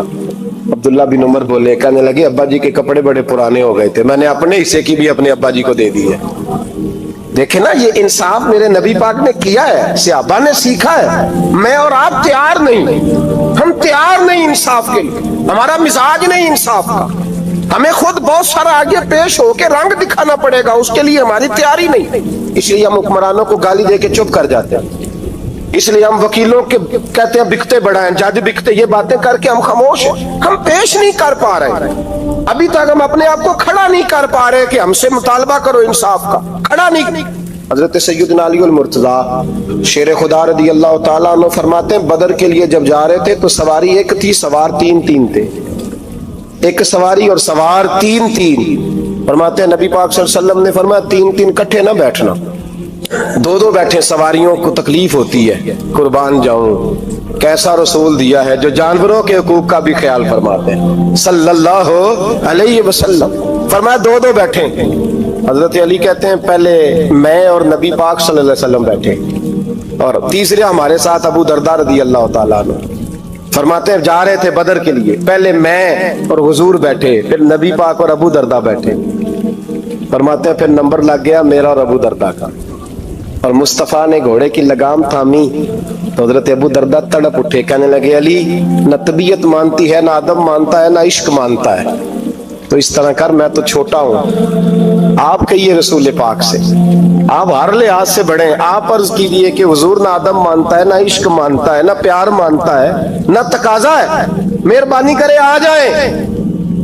अब्दुल्ला बिन उमर बोले, कहने लगे, अब्बा जी के कपड़े बड़े पुराने हो गए थे, मैंने अपने हिस्से की भी अपने अब्बा जी को दे दी है। देखे ना, ये इंसाफ मेरे नबी पाक ने किया है, सहाबा ने सीखा है। मैं और आप तैयार नहीं, हम तैयार नहीं इंसाफ के लिए, हमारा मिजाज नहीं इंसाफ का। हमें खुद बहुत सारा आगे पेश होके रंग दिखाना पड़ेगा, उसके लिए हमारी तैयारी नहीं। इसलिए हम हुक्मरानों को गाली दे के चुप कर जाते हैं, इसलिए हम वकीलों के कहते हैं बिकते बढ़ाएं, जज बिकते, ये बातें करके हम खामोश हैं। हम पेश नहीं कर पा रहे, अभी तक हम अपने आप को खड़ा नहीं कर पा रहे कि हमसे मुतालबा करो इंसाफ का, खड़ा नहीं। हजरत सैयदना अली अल मुर्तज़ा शेर खुदा रज़ी अल्लाह ताला अन्हु फरमाते हैं, बदर के लिए जब जा रहे थे तो सवारी एक थी, सवार तीन थे, एक सवारी और सवार तीन। फरमाते हैं नबी पाक सल्लल्लाहु अलैहि वसल्लम ने फरमाया, तीन इकट्ठे ना बैठना, दो बैठे, सवारियों को तकलीफ होती है, कुर्बान जाऊं। कैसा रसूल दिया है जो जानवरों के हुकूक का भी ख्याल फरमाते हैं सल्लल्लाहु अलैहि वसल्लम। फरमाया दो बैठे। हजरत अली कहते हैं, पहले मैं और नबी पाक सल्लल्लाहु अलैहि वसल्लम बैठे और तीसरे हमारे साथ अबू दरदा रज़ी अल्लाह ताला अन्हु। फरमाते हैं जा रहे थे बदर के लिए, पहले मैं और हुजूर बैठे, फिर नबी पाक और अबू दरदा बैठे। फरमाते हैं फिर नंबर लग गया मेरा और अबू दरदा का, और मुस्तफ़ा ने घोड़े की लगाम थामी तो हजरत अबू दरदा तड़प उठे, कहने लगे, अली न तबीयत मानती है, ना अदब मानता है, ना इश्क मानता है, तो इस तरह कर, मैं तो छोटा हूं, आप कहिए रसूल पाक से, आप हर लिहाज से बड़े, आप अर्ज कीजिए कि हुजूर ना अदब मानता है, ना इश्क मानता है, ना प्यार मानता है, ना तकाजा है, मेहरबानी करे आ जाए।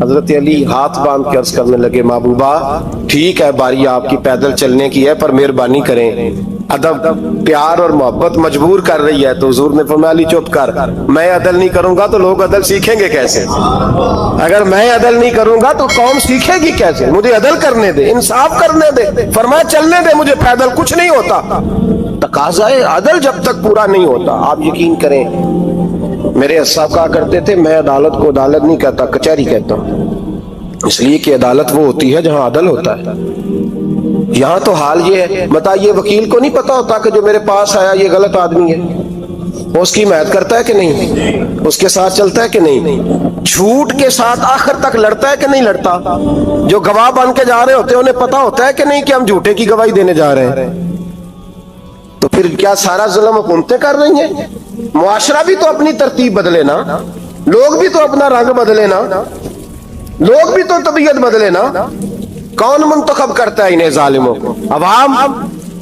हजरत अली हाथ बांध के अर्ज करने लगे, महबूबा ठीक है, बारी आपकी पैदल चलने की है, पर मेहरबानी करें, अदब प्यार और मोहब्बत मजबूर कर रही है। तो हुजूर ने फरमाया, अली चुप कर, मैं अदल नहीं करूंगा तो लोग अदल सीखेंगे कैसे? अगर मैं अदल नहीं करूंगा तो कौम सीखेगी कैसे? मुझे अदल करने दे, इंसाफ करने दे। फरमाया चलने दे मुझे पैदल, कुछ नहीं होता। तकाज़ाए अदल जब तक पूरा नहीं होता, आप यकीन करें, मेरे साहब कहा करते थे, मैं अदालत को अदालत नहीं कहता, कचहरी कहता हूँ, इसलिए कि अदालत वो होती है जहां अदल होता है। यहाँ तो हाल ये है, बताइए वकील को नहीं पता होता कि जो मेरे पास आया ये गलत आदमी है, वो उसकी हिमायत करता है कि नहीं, उसके साथ चलता है कि नहीं, झूठ के साथ आखिर तक लड़ता है कि नहीं लड़ता? जो गवाह बन के जा रहे होते हैं उन्हें पता होता है कि नहीं कि हम झूठे की गवाही देने जा रहे हैं? तो फिर क्या सारा जुल्म हुकूमतें कर रही हैं? मुआशरा भी तो अपनी तरतीब बदले ना, लोग भी तो अपना रंग बदले ना, लोग भी तो तबीयत बदले ना। कौन मुंतखब करता है इन्हें जालिमों को? अवाम,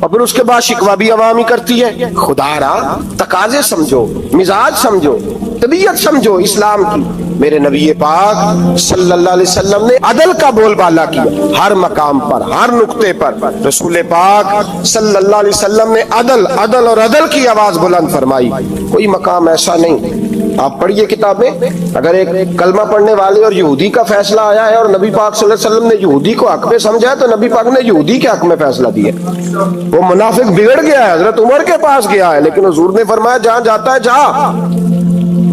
और फिर उसके बाद शिकवा भी अवाम ही करती है। खुदारा तकाजे समझो, मिजाज समझो, तबीयत समझो इस्लाम की। मेरे नबी पाक सल्लल्लाहु अलैहि वसल्लम ने अदल का बोलबाला किया, हर मकाम पर, हर नुक्ते पर। रसूल पाक सल्लल्लाहु अलैहि वसल्लम ने अदल अदल और अदल की आवाज बुलंद फरमाई। कोई मकाम ऐसा नहीं, आप पढ़िए किताबें, अगर एक कलमा पढ़ने वाले और यहूदी का फैसला आया है और नबी पाक सल्लल्लाहु अलैहि वसल्लम ने यहूदी को हक में समझा है, तो नबी पाक ने यहूदी के हक में फैसला दिया। वो मुनाफिक बिगड़ गया है, हजरत उमर के पास गया है, लेकिन हुजूर ने फरमाया जहां जाता है जा,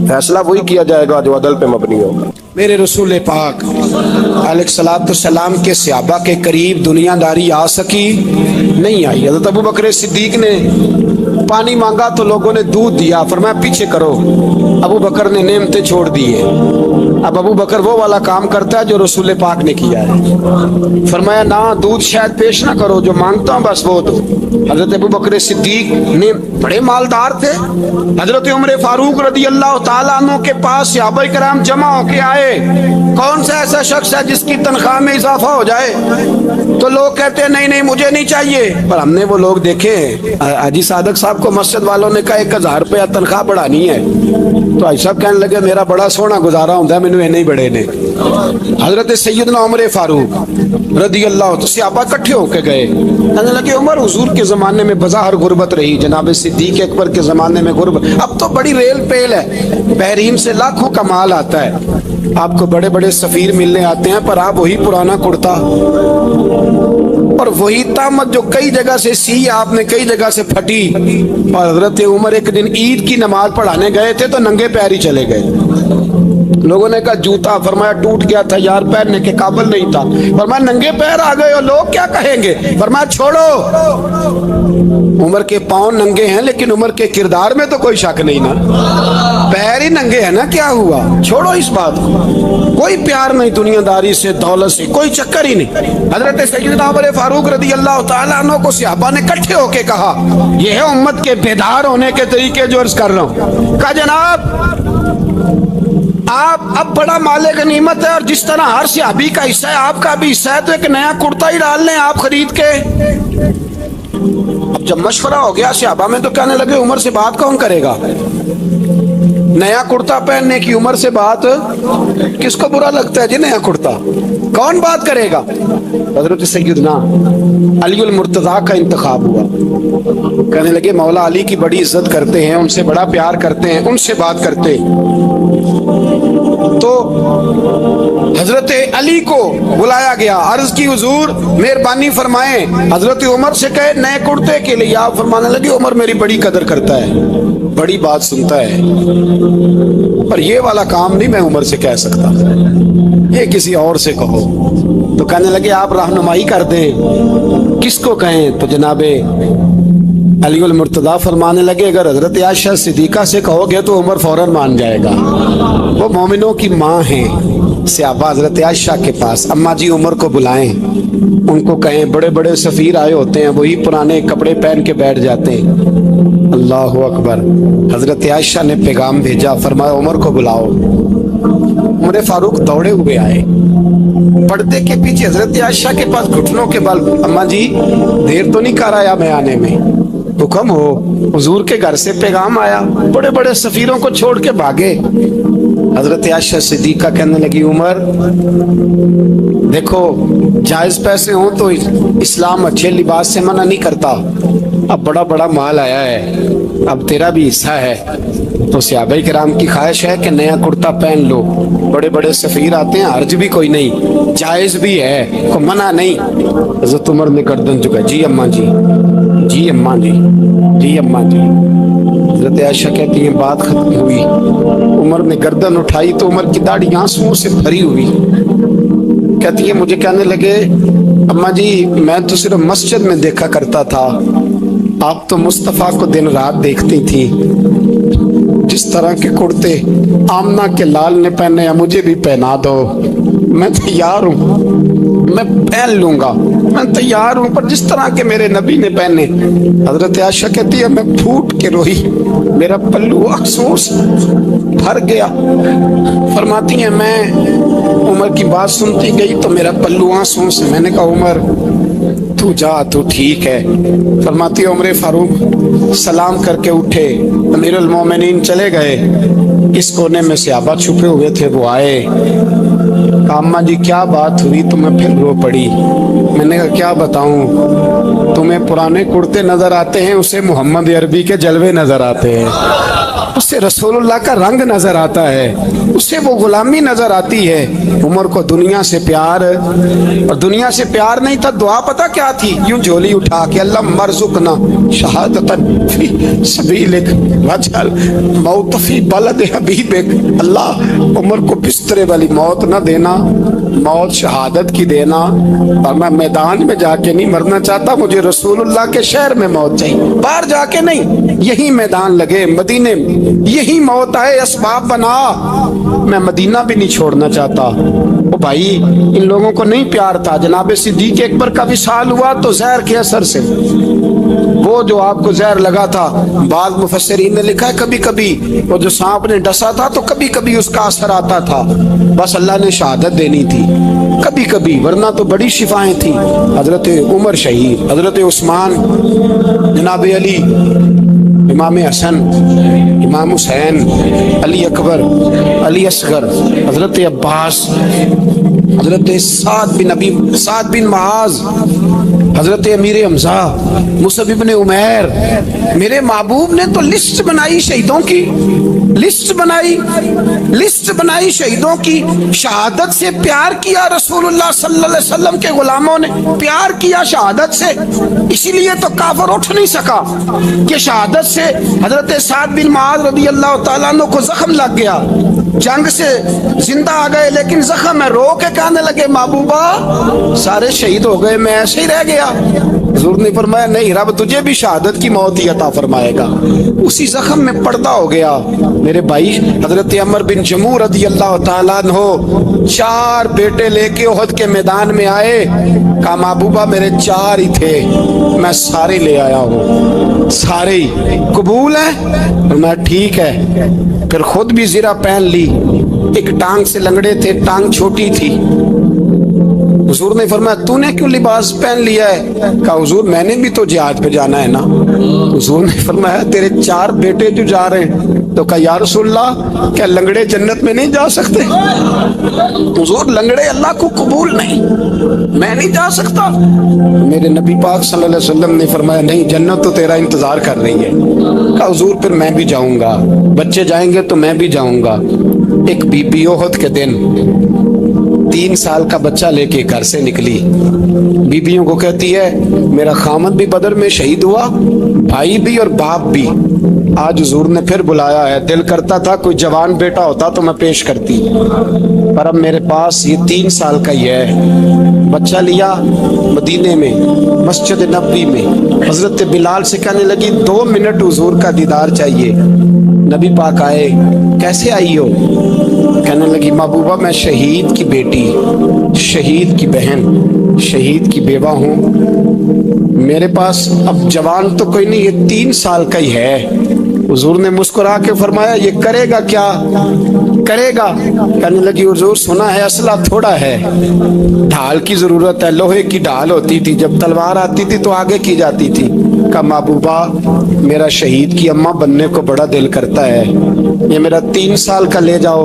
फैसला वही किया जाएगा जो अदल पे मबनी होगा। मेरे रसूल पाक अलैहिस्सलाम के सहाबा के करीब दुनियादारी आ सकी नहीं आई। हज़रत अबू बकर सिद्दीक ने पानी मांगा तो लोगों ने दूध दिया, फरमाया पीछे करो। अबू बकर ने नेमतें छोड़ दी है। अब अबू बकर वो वाला काम करता है जो रसूल पाक ने किया है। फरमाया ना दूध शायद पेश ना करो, जो मांगता हूं बस वो दो। हजरत अबू बकर सिद्दीक ने बड़े मालदार थे। हजरत उमर फारूक रदी अल्लाह ताला अन्हु के पास सहाबा कराम जमा होके आए, कौन सा ऐसा शख्स है जिसकी तनख्वाह में इजाफा हो जाए? तो लोग कहते हैं नहीं नहीं मुझे नहीं चाहिए। पर हमने वो लोग देखे, हाजी सादक साहब को मस्जिद वालों ने कहा 1000 रुपया तनख्वाह बढ़ानी है, तो भाई साहब कहने लगे मेरा बड़ा सोहना गुजारा होता है, मैंने नहीं बड़े ने। हजरत सैयदना उमर फारूक रदी अल्लाह तो सहाबा इकट्ठे होके गए, कहने लगे उमर हुजूर के जमाने में बज़ाहिर गुर्बत रही, जनाब सिद्दीक अकबर के जमाने में गुर्बत, अब तो बड़ी रेल पेल है, बहरीन से लाखों का माल आता है, आपको बड़े बड़े सफीर मिलने आते हैं, पर आप वही पुराना कुर्ता और वही तामत जो कई जगह से सी आपने कई जगह से फटी। और हजरत उमर एक दिन ईद की नमाज पढ़ाने गए थे तो नंगे पैर ही चले गए। लोगों ने कहा जूता, फरमाया टूट गया था यार, पहनने के काबिल नहीं था। फरमाया नंगे पैर आ गए और लोग क्या कहेंगे? फरमाया छोड़ो, उमर के पांव नंगे हैं लेकिन उमर के किरदार में तो कोई शक नहीं ना, पैर ही नंगे हैं ना, क्या हुआ? छोड़ो इस बात को, कोई प्यार नहीं दुनियादारी से, दौलत से, कोई चक्कर ही नहीं। हजरत सैयदना उमर फारूक रदी अल्लाह ताला अन्हु को सहाबा ने इकट्ठे होके कहा, यह है उम्मत के बेदार होने के तरीके जो अर्ज कर रहा हूं। कहा जनाब आप अब बड़ा माले गनीमत है और जिस तरह हर सहाबी का हिस्सा है आपका भी हिस्सा है, तो एक नया कुर्ता ही डाल लें आप खरीद के। अब जब मशवरा हो गया सहाबा में तो कहने लगे उमर से बात कौन करेगा? नया कुर्ता पहनने की उम्र से बात किसको बुरा लगता है जी? नया कुर्ता कौन बात करेगा? हजरत सैयदना अली मुर्तजा का इंतखाब हुआ। कहने लगे मौला अली की बड़ी इज्जत करते हैं, उनसे बड़ा प्यार करते हैं, उनसे बात करते। तो हजरत अली को बुलाया गया, अर्ज की हुजूर मेहरबानी फरमाएं। हजरत उमर से कहे नए कुर्ते के लिए, आप फरमाने लगे उमर मेरी बड़ी कदर करता है, बड़ी बात सुनता है, पर ये वाला काम नहीं मैं उमर से कह सकता, ये किसी और से कहो। तो कहने लगे आप रहनुमाई कर दें, किसको कहें? तो जनाबे अली मुर्तजा फरमाने लगे अगर हजरत आयशा सिद्दीका से कहोगे तो उमर फौरन मान जाएगा, वो मोमिनों की माँ हैं। सहाबा हजरत आयशा के पास, अम्मा जी उमर को बुलाएं, उनको कहें बड़े बड़े सफीर आए होते हैं, वही पुराने कपड़े पहन के बैठ जाते हैं। अल्लाह अकबर। हजरत आयशा ने पैगाम भेजा, फरमाया उमर को बुलाओ। उमर फारूक दौड़े हुए आए, पर्दे के पीछे हजरत आयशा के पास घुटनों के बल, अम्मा जी देर तो नहीं कर आया मैं आने में? हुक्म हो, हुजूर के घर से पैगाम आया, बड़े बड़े सफीरों को छोड़ के भागे। हजरत आयशा सिद्दीका कहने लगी उमर देखो जायज पैसे हो तो इस्लाम अच्छे लिबास से मना नहीं करता, अब बड़ा बड़ा माल आया है, अब तेरा भी हिस्सा है, तो सहाबाए किराम की ख्वाहिश है कि नया कुर्ता पहन लो, बड़े बड़े सफीर आते हैं, हर्ज भी कोई नहीं, जायज भी है, को मना नहीं। हजरत उमर ने गर्दन झुका, जी अम्मा जी, जी अम्मा जी, जी अम्मा जी। हजरत आयशा कहती है बात खत्म हुई, उमर ने गर्दन उठाई तो उमर की दाढ़ी आंसुओं से भरी हुई। कहती है मुझे कहने लगे अम्मा जी मैं तो सिर्फ मस्जिद में देखा करता था, आप तो मुस्तफा को दिन रात देखती थी, जिस तरह के कुर्ते आमना के लाल ने पहने हैं मुझे भी पहना दो, मैं तैयार हूँ, मैं पहन लूंगा, मैं तैयार हूँ, पर जिस तरह के मेरे नबी ने पहने। हजरत आयशा कहती है मैं फूट के रोई, मेरा पल्लू आंसुओं से भर गया। फरमाती है मैं उमर की बात सुनती गई तो मेरा पल्लू आंसुओं से, मैंने कहा उमर तू जा, तू ठीक है। फरमाती है उमर फारूक सलाम करके उठे, अमीरुल मोमिनीन चले गए, इस कोने में सहाबा छुपे हुए थे, वो आए, अम्मा जी क्या बात हुई? तो मैं फिर रो पड़ी। मैंने कहा क्या बताऊं, तुम्हें पुराने कुर्ते नजर आते हैं, उसे मोहम्मद अरबी के जलवे नजर आते हैं। उससे रसूलुल्लाह का रंग नजर आता है, उससे वो गुलामी नजर आती है। उमर को दुनिया से प्यार, और दुनिया से प्यार नहीं था, दुआ पता क्या थी? यूं झोली उठा के अल्लाह मरजुकना शहादतन फी सबीलिक वजल मौत फी बलद हबीबिक। अल्लाह उमर को बिस्तरे वाली मौत ना देना, मौत शहादत की देना, और मैं मैदान में जाके नहीं मरना चाहता, मुझे रसूलुल्लाह के शहर में मौत चाहिए, बाहर जाके नहीं, यही मैदान लगे मदीने में, यही मौत आए, असबाब बना, मैं मदीना भी नहीं छोड़ना चाहता। ओ भाई, इन लोगों को नहीं प्यार था। जनाब सिद्दीक अकबर का विसाल हुआ तो जहर के असर से, वो जो आपको जहर लगा था, बाद मुफस्सिरीन ने लिखा है कभी कभी वो जो सांप ने डसा था तो कभी कभी उसका असर आता था, बस अल्लाह ने शहादत देनी थी कभी कभी, वरना तो बड़ी शिफाएं थी। हजरत उमर शहीद, हजरत उस्मान, जनाब अली, इमाम हसन, इमाम हुसैन, अली अकबर, अली असगर, हजरत अब्बास, हजरत साद बिन मुआज, हजरत अमीर हमजा, मुसअब इब्ने उमैर। मेरे महबूब ने तो लिस्ट बनाई शहीदों की, लिस्ट बनाई शहीदों की। शहादत से प्यार किया रसूलुल्लाह सल्लल्लाहु अलैहि वसल्लम के गुलामों ने, प्यार किया शहादत से, इसीलिए तो काफर उठ नहीं सका कि शहादत से हजरत साद बिन मुआज रदी अल्लाह तआला अन्हु को जख्म लग गया, जंग से जिंदा आ गए लेकिन जख्म है, रो के कहने लगे महबूबा सारे शहीद हो गए, मैं ऐसे ही रह गया। हुजूर ने फरमाया नहीं, रब तुझे भी शहादत की मौत ही अता फरमाएगा। उसी जख्म में पर्दा हो गया। मेरे भाई हजरत अमर बिन जमूह रदी अल्लाह तआला अन्हु 4 बेटे लेके ओहद के मैदान में आए, कहा महबूबा मेरे 4 ही थे, मैं सारे ले आया हूँ, सारे ही कबूल है? मैं ठीक है। फिर खुद भी ज़रा पहन ली, एक टांग से लंगड़े थे, टांग छोटी थी। हुजूर ने फरमाया तूने क्यों लिबास पहन लिया है? कहा हुजूर मैंने भी तो जिहाद पे जाना है ना। हुजूर ने फरमाया तेरे 4 बेटे जो जा रहे हैं। तो कहा या रसूलल्लाह क्या लंगड़े जन्नत में नहीं जा सकते? हुजूर लंगड़े अल्लाह को कबूल नहीं, मैं नहीं जा सकता। मेरे नबी पाक सल्लल्लाहु अलैहि वसल्लम ने फरमाया नहीं, जन्नत तो तेरा इंतजार कर रही है। कहा हुजूर फिर मैं भी जाऊंगा, बच्चे जाएंगे तो मैं भी जाऊंगा। एक बीबी ओहद के दिन 3 साल का बच्चा लेके घर से निकली, बीबियों को कहती है मेरा खामद भी बदर में शहीद हुआ, भाई भी और बाप भी। आज हुजूर ने फिर बुलाया है, दिल करता था कोई जवान बेटा होता तो मैं पेश करती, पर अब मेरे पास ये 3 साल का ही है। बच्चा लिया मदीने में, मस्जिद नबवी में, हजरत बिलाल से कहने लगी 2 मिनट हुजूर का दीदार चाहिए। नबी पाक आए, कैसे आई हो? कहने लगी महबूबा मैं शहीद की बेटी, शहीद की बहन, शहीद की बेवा हूँ, मेरे पास अब जवान तो कोई नहीं, ये 3 साल का ही है। हुजूर ने मुस्कुरा के फरमाया ये करेगा क्या? करेगा? कहने लगी हुजूर सुना है असला थोड़ा है, ढाल की जरूरत है, लोहे की ढाल होती थी, जब तलवार आती थी तो आगे की जाती थी। कहा महबूबा मेरा शहीद की अम्मा बनने को बड़ा दिल करता है, ये मेरा 3 साल का ले जाओ,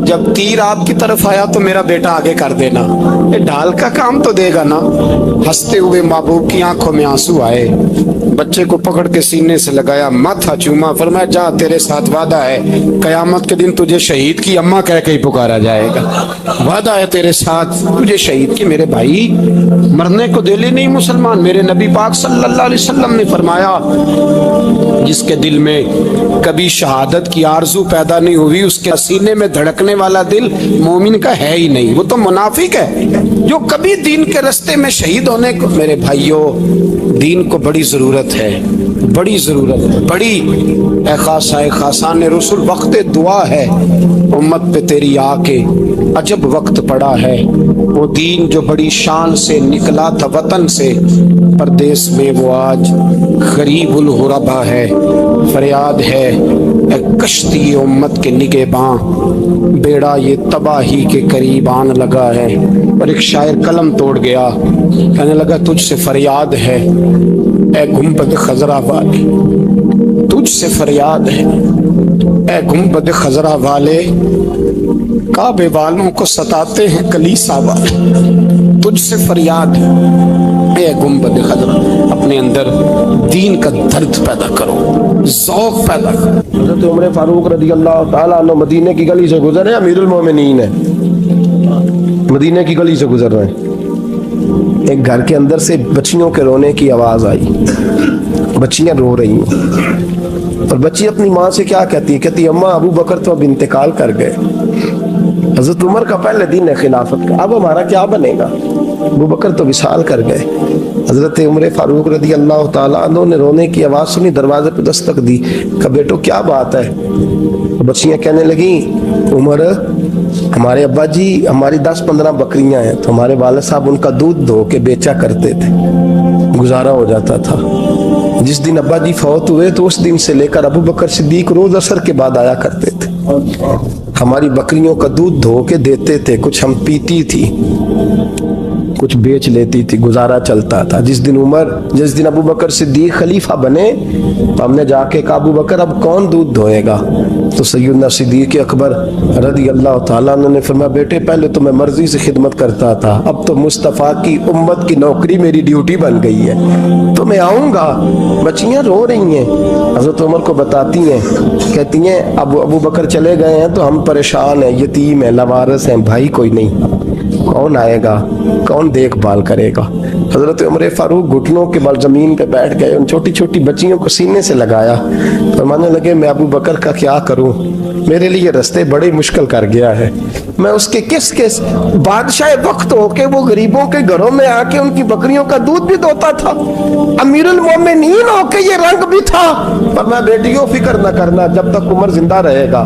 जब तीर आपकी तरफ आया तो मेरा बेटा आगे कर देना, ये ढाल का काम तो देगा ना। हंसते हुए महबूब की आंखों में आंसू आए, बच्चे को पकड़ के सीने से लगाया, माथा चूमा, फरमाया जा तेरे साथ वादा है, कयामत के दिन तुझे शहीद की अम्मा कह के ही पुकारा जाएगा, वादा है तेरे साथ, तुझे शहीद की। मेरे भाई मरने को दिल ही नहीं मुसलमान। मेरे नबी पाक सल्लल्लाहु अलैहि वसल्लम ने फरमाया जिसके दिल में कभी शहादत की आरजू पैदा नहीं हुई, उसके सीने में धड़कने वाला दिल मोमिन का है ही नहीं, वो तो मुनाफिक है। जो कभी दीन के रास्ते में शहीद होने को, मेरे भाइयों दीन को बड़ी जरूरत है, बड़ी जरूरत है, बड़ी। ए खासाने रसूल वक्त दुआ है, उम्मत पे तेरी आके अजब वक्त पड़ा है। वो दीन जो बड़ी शान से निकला था वतन से, परदेश में वो आज गरीबुल गुरबा है। फरियाद है कश्ती उम्मत के निगहबां, बेड़ा ये तबाही के करीब आन लगा है। और एक शायर कलम तोड़ गया, कहने लगा तुझसे फरियाद है ए गुंबद खजरा वाले, तुझसे फरियाद है ए गुंबद खजरा वाले, काबे वालों को सताते हैं कलीसा वाले। तुझसे फरियाद है اے گنبد خضرا اپنے اندر دین کا درد پیدا کرو، ذوق پیدا کرو۔ حضرت عمر فاروق رضی اللہ تعالیٰ عنہ مدینے کی گلی سے گزر رہے ہیں، امیر المومنین ہے، مدینے کی گلی سے گزر رہے ہیں، ایک گھر کے اندر سے بچیوں کے رونے کی آواز آئی، بچیاں رو رہی ہیں، اور بچی اپنی ماں سے کیا کہتی ہے؟ کہتی اماں ابو بکر تو اب انتقال کر گئے، حضرت عمر کا پہلے دن ہے خلافت کا، اب ہمارا کیا بنے گا؟ ابو بکر تو وصال کر گئے۔ حضرت عمر فاروق رضی اللہ تعالیٰ عنہ نے رونے کی آواز سنی، دروازے پہ دستک دی، کہا بیٹو کیا بات ہے؟ بچیاں کہنے لگیں عمر ہمارے ابا جی ہماری 10-15 بکریاں ہیں، تو ہمارے والد صاحب ان کا دودھ دھو کے بیچا کرتے تھے، گزارا ہو جاتا تھا۔ جس دن ابا جی فوت ہوئے تو اس دن سے لے کر ابو بکر صدیق روز عصر کے بعد آیا کرتے تھے، ہماری بکریوں کا دودھ دھو کے دیتے تھے، کچھ ہم پیتی تھی، کچھ بیچ لیتی تھی، گزارا چلتا تھا۔ جس دن ابو بکر صدیق خلیفہ بنے تو ہم نے جا کے کہا ابو بکر اب کون دودھ دھوئے گا؟ تو سیدنا صدیق اکبر رضی اللہ تعالیٰ عنہ نے فرمایا بیٹے پہلے تو میں مرضی سے خدمت کرتا تھا، اب تو مصطفیٰ کی امت کی نوکری میری ڈیوٹی بن گئی ہے، تو میں آؤں گا۔ بچیاں رو رہی ہیں، حضرت عمر کو بتاتی ہیں، کہتی ہیں ابو بکر چلے گئے ہیں تو ہم پریشان ہیں، یتیم ہیں، لاوارث ہیں، بھائی کوئی نہیں، کون آئے گا، کون دیکھ بھال کرے گا؟ حضرت عمر فاروق گھٹنوں کے بل زمین پہ بیٹھ گئے، ان چھوٹی چھوٹی بچیوں کو سینے سے لگایا، فرمانے لگے میں ابو بکر کا کیا کروں، میرے لیے رستے بڑے مشکل کر گیا ہے، میں اس کے کس بادشاہ وقت ہو کے وہ غریبوں کے گھروں میں آ کے ان کی بکریوں کا دودھ بھی دوتا تھا، امیر المومنین ہو کے یہ رنگ بھی تھا، پر میں بیٹیوں فکر نہ کرنا، جب تک عمر زندہ رہے گا،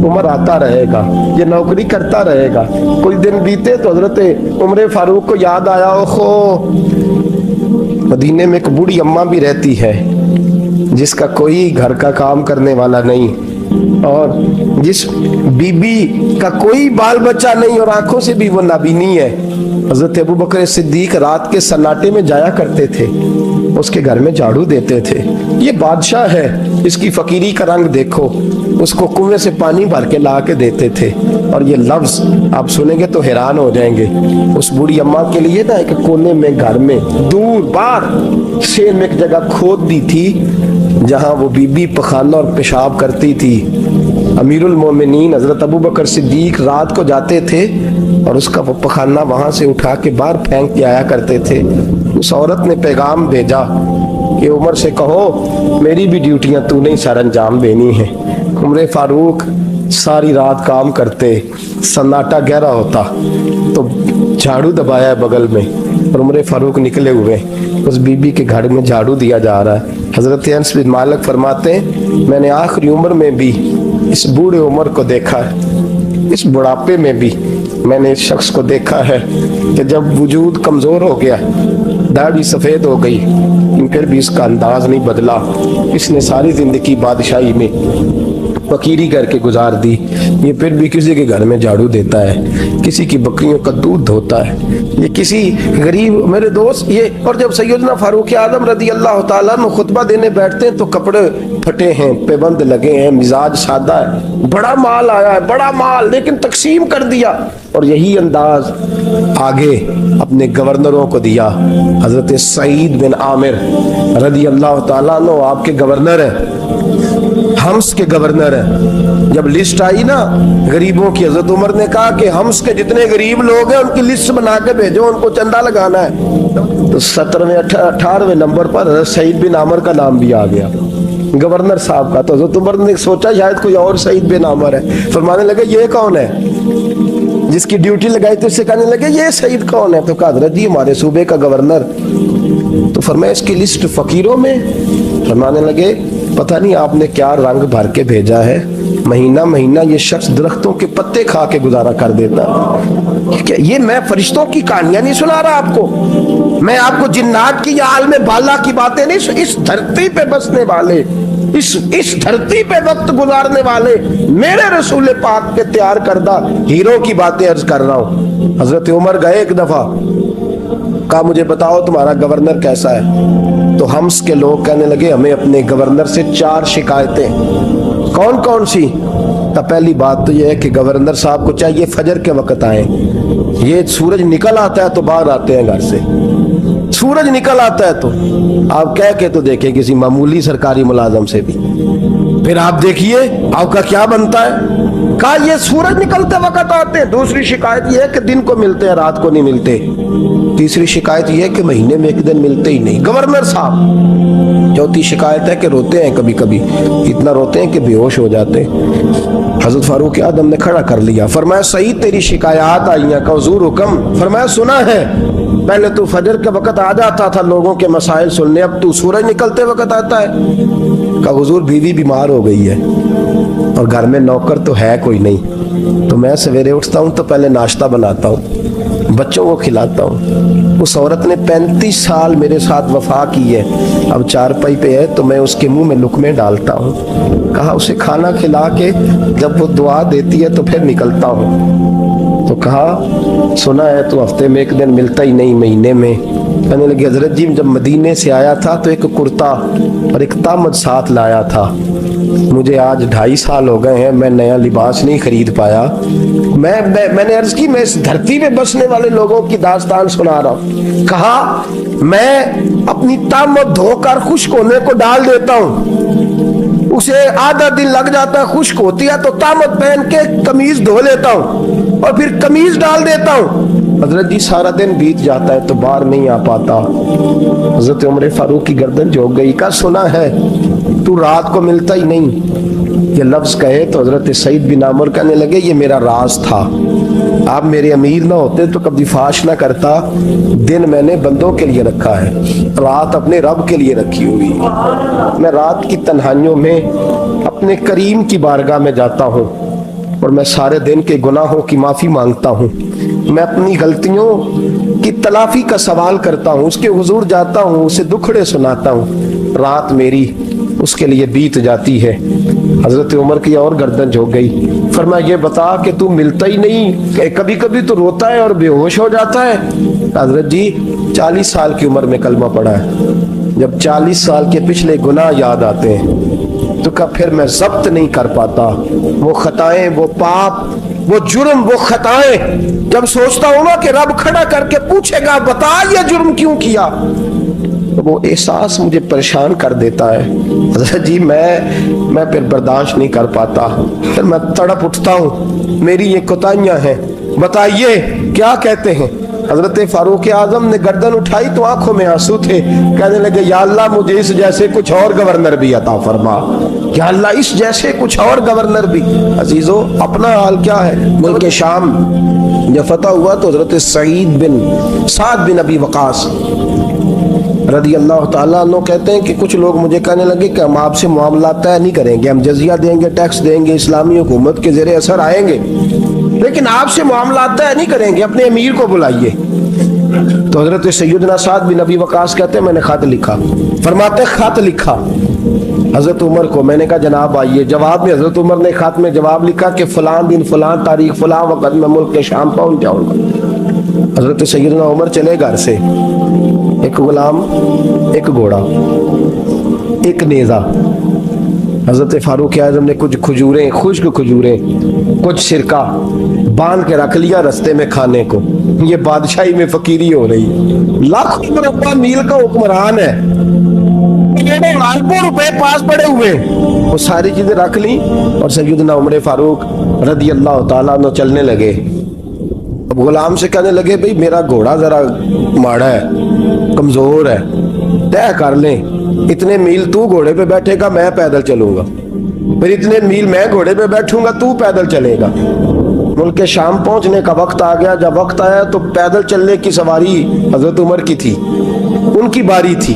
عمر آتا رہے گا، یہ نوکری کرتا رہے گا۔ کچھ دن بیتے تو حضرت عمر فاروق کو یاد آیا اوخو مدینے میں ایک بوڑھی اماں بھی رہتی ہے جس کا کوئی گھر کا کام کرنے والا نہیں، اور جس بی بی کا کوئی بال بچہ نہیں، اور آنکھوں سے بھی وہ نابینی ہے۔ حضرت ابو بکر صدیق رات کے سناٹے میں جایا کرتے تھے، اس کے گھر میں جھاڑو دیتے تھے، یہ بادشاہ ہے، اس کی فقیری کا رنگ دیکھو، اس کو کنویں سے پانی بھر کے لا کے دیتے تھے، اور یہ لفظ آپ سنیں گے تو حیران ہو جائیں گے۔ اس بوڑھی اماں کے لیے نا ایک کونے میں گھر میں دور باہر شیر میں ایک جگہ کھود دی تھی جہاں وہ بی بی پخانہ اور پیشاب کرتی تھی۔ امیر المومنین حضرت ابو بکر صدیق رات کو جاتے تھے اور اس کا وہ پخانہ وہاں سے اٹھا کے باہر پھینک کے آیا کرتے تھے۔ اس عورت نے پیغام بھیجا کہ عمر سے کہو میری بھی ڈیوٹیاں تو نہیں سر انجام دینی ہیں۔ عمر فاروق ساری رات کام کرتے، سناٹا گہرا ہوتا تو جھاڑو دبایا بغل میں، اور عمر فاروق نکلے ہوئے اس بی بی کے گھر میں جھاڑو دیا جا رہا ہے۔ حضرت انس بن مالک فرماتے ہیں میں نے آخری عمر میں بھی اس بوڑھے عمر کو دیکھا ہے، اس بڑھاپے میں بھی میں نے اس شخص کو دیکھا ہے کہ جب وجود کمزور ہو گیا، داڑھی سفید ہو گئی، پھر بھی اس کا انداز نہیں بدلا، اس نے ساری زندگی بادشاہی میں فقیری کر کے گزار دی، یہ پھر بھی کسی کے گھر میں جھاڑو دیتا ہے، کسی کی بکریوں کا دودھ دھوتا ہے، یہ کسی غریب میرے دوست یہ۔ اور جب سیدنا فاروق اعظم رضی اللہ تعالیٰ عنہ خطبہ دینے بیٹھتے ہیں تو کپڑے پھٹے ہیں، پیبند لگے ہیں، مزاج سادہ ہے، بڑا مال آیا ہے، بڑا مال، لیکن تقسیم کر دیا، اور یہی انداز آگے اپنے گورنروں کو دیا۔ حضرت سعید بن عامر رضی اللہ تعالیٰ عنہ آپ کے گورنر ہیں، ہمس کے گورنر ہیں۔ جب لسٹ آئی نا غریبوں کی، حضرت عمر نے کہا کہ ہمس کے جتنے غریب لوگ ہیں ان کی لسٹ بنا کے بھیجو، ان کو چندہ لگانا ہے۔ تو 17ویں 18ویں نمبر پر حضرت سعید بن عامر کا نام بھی آ گیا، گورنر صاحب کا۔ تو حضرت عمر نے سوچا شاید کوئی اور سعید بن عامر ہے، فرمانے لگے یہ کون ہے جس کی ڈیوٹی لگائی تھی؟ اس سے کہنے لگے یہ سعید کون ہے؟ تو کہا حضرت جی ہمارے صوبے کا گورنر۔ تو فرمایا اس کی لسٹ فقیروں میں؟ فرمانے لگے پتہ نہیں آپ نے کیا رنگ بھر کے بھیجا ہے، مہینہ مہینہ یہ شخص درختوں کے پتے کھا کے گزارا کر دیتا۔ یہ میں فرشتوں کی کہانیاں نہیں سنا رہا آپ کو، میں آپ کو جنات کی یا عالم بالا کی باتیں نہیں، اس دھرتی پہ بسنے والے، اس دھرتی پہ وقت گزارنے والے میرے رسول پاک کے تیار کردہ ہیرو کی باتیں عرض کر رہا ہوں۔ حضرت عمر گئے ایک دفعہ، کہا مجھے بتاؤ تمہارا گورنر کیسا ہے؟ تو ہمس کے لوگ کہنے لگے ہمیں اپنے گورنر سے 4 شکایتیں۔ کون کون سی؟ تو پہلی بات تو یہ ہے کہ گورنر صاحب کو چاہیے فجر کے وقت آئیں، یہ سورج نکل آتا ہے تو باہر آتے ہیں گھر سے، सूरज निकल आता है तो आप कह के तो देखें किसी मामूली सरकारी मुलाजम से भी, फिर आप देखिए आपका क्या बनता है। कहा ये सूरज निकलते वक्त आते हैं। दूसरी शिकायत ये है कि दिन को मिलते हैं रात को नहीं मिलते। तीसरी शिकायत ये है कि महीने में एक दिन मिलते ही नहीं, गवर्नर साहब। चौथी शिकायत है कि रोते हैं, कभी कभी इतना रोते हैं कि बेहोश हो जाते हैं। हजरत फारूक आदम ने खड़ा कर लिया, फरमाया सही तेरी शिकायत आई हैं का हुजूर हुक्म। फरमाया सुना है, पहले तू फजर के वक्त आ जाता था लोगों के मसाइल सुनने, अब तू सूरज निकलते वक्त आता है। का हुजूर बीवी बीमार हो गई है और घर में नौकर तो है कोई नहीं, तो मैं सवेरे उठता हूँ तो पहले नाश्ता बनाता हूँ, बच्चों को खिलाता हूँ। उस औरत ने 35 साल मेरे साथ वफा की है, अब चारपाई पे है तो मैं उसके मुंह में लुकमे डालता हूँ। कहा उसे खाना खिला के जब वो दुआ देती है तो फिर निकलता हूँ। तो कहा सुना है तो हफ्ते में एक दिन मिलता ही नहीं, महीने में। कहने लगे हजरत जी जब मदीने से आया था तो एक कुर्ता और एक तामद साथ लाया था, मुझे आज 2.5 साल हो गए हैं, मैं नया लिबास नहीं खरीद पाया। मैंने अर्ज की मैं इस धरती में बसने वाले लोगों की दास्तान सुना रहा हूँ। कहा मैं अपनी तामद धोकर खुश्क होने को डाल देता हूँ, उसे आधा दिन लग जाता है, खुश्क होती है तो तामद पहन के कमीज धो लेता हूँ और फिर कमीज डाल देता हूँ। हजरत जी सारा दिन बीत जाता है तो बाहर नहीं आ पाता। हजरत उमर फारूक की गर्दन झुक गई। का सुना है तू रात को मिलता ही नहीं। ये लफ्ज कहे तो हजरत सईद बिन आमिर कहने लगे ये मेरा राज था, आप मेरे अमीर ना होते तो कभी फाश ना करता। दिन मैंने बंदों के लिए रखा है, रात अपने रब के लिए रखी हुई। मैं रात की तन्हाइयों में अपने करीम की बारगाह में जाता हूँ और मैं सारे दिन के गुनाहों की माफी मांगता हूँ। मैं अपनी गलतियों की तलाफी का सवाल करता हूँ, उसके हुजूर जाता हूँ, उसे दुखड़े सुनाता हूँ। रात मेरी उसके लिए बीत जाती है। हजरत उमर की और गर्दन झुक गई। फरमाया ये बता कि तू मिलता ही नहीं, कभी कभी तो रोता है और बेहोश हो जाता है। हजरत जी 40 साल की उम्र में कलमा पड़ा है, जब 40 साल के पिछले गुनाह याद आते हैं तो कब फिर मैं जब्त नहीं कर पाता। वो खताएं, वो पाप, वो जुर्म, वो खताएं जब सोचता हूं ना कि रब खड़ा करके पूछेगा बता ये जुर्म क्यों किया, तो वो एहसास मुझे परेशान कर देता है। हज़रत जी मैं फिर बर्दाश्त नहीं कर पाता, फिर मैं तड़प उठता हूँ, मेरी ये कोताहियां हैं, बताइए क्या कहते हैं। हजरत फारूक आजम ने गर्दन उठाई तो आंखों में आंसू थे। कहने लगे या अल्लाह मुझे इस जैसे कुछ और गवर्नर भी अता फरमा, या अल्लाह इस जैसे कुछ और गवर्नर भी। अजीजों अपना हाल क्या है। मुल्क शाम जब फतह हुआ तो हजरत साद बिन अबी वकास रदी अल्लाह ताला अन्हु कहते हैं कि कुछ लोग मुझे कहने लगे कि हम आपसे मामला तय नहीं करेंगे, हम जजिया देंगे, टैक्स देंगे, इस्लामी हुकूमत के ज़ेरे असर आएंगे, लेकिन आपसे मामला तय नहीं करेंगे, अपने अमीर को बुलाइए। तो हजरत सैयदना साद बिन अबी वकास कहते हैं मैंने खत लिखा। फरमाते खत लिखा हजरत उमर को। मैंने कहा जनाब आइए। जवाब में हजरत उमर ने खत में जवाब लिखा कि फलां दिन फलां तारीख फलां वक्त में मुल्क के शाम पहुंच जाऊंगा। हजरत सैयदना उमर चले घर से, एक गुलाम, एक घोड़ा, एक नेजा। हजरत फारूक आज़म ने कुछ खजूरें, खुश्क खजूरें, कुछ सिरका बांध के रख लिया रस्ते में खाने को। ये बादशाही में फकीरी हो रही है। लाखों मुरब्बा मील का हुक्मरान है, लाखों रुपए पास पड़े हुए, वो सारी चीजें रख ली और सैयदना उमर फारूक रदी अल्लाह ताला अन्हु चलने लगे। अब गुलाम से कहने लगे भाई मेरा घोड़ा जरा माड़ा है, कमजोर है, तय कर ले, इतने मील तू घोड़े पे बैठेगा, मैं पैदल चलूंगा, फिर इतने मील मैं घोड़े पे बैठूंगा, तू पैदल चलेगा। मुल्क शाम पहुंचने का वक्त आ गया। जब वक्त आया तो पैदल चलने की सवारी हजरत उमर की थी, उनकी बारी थी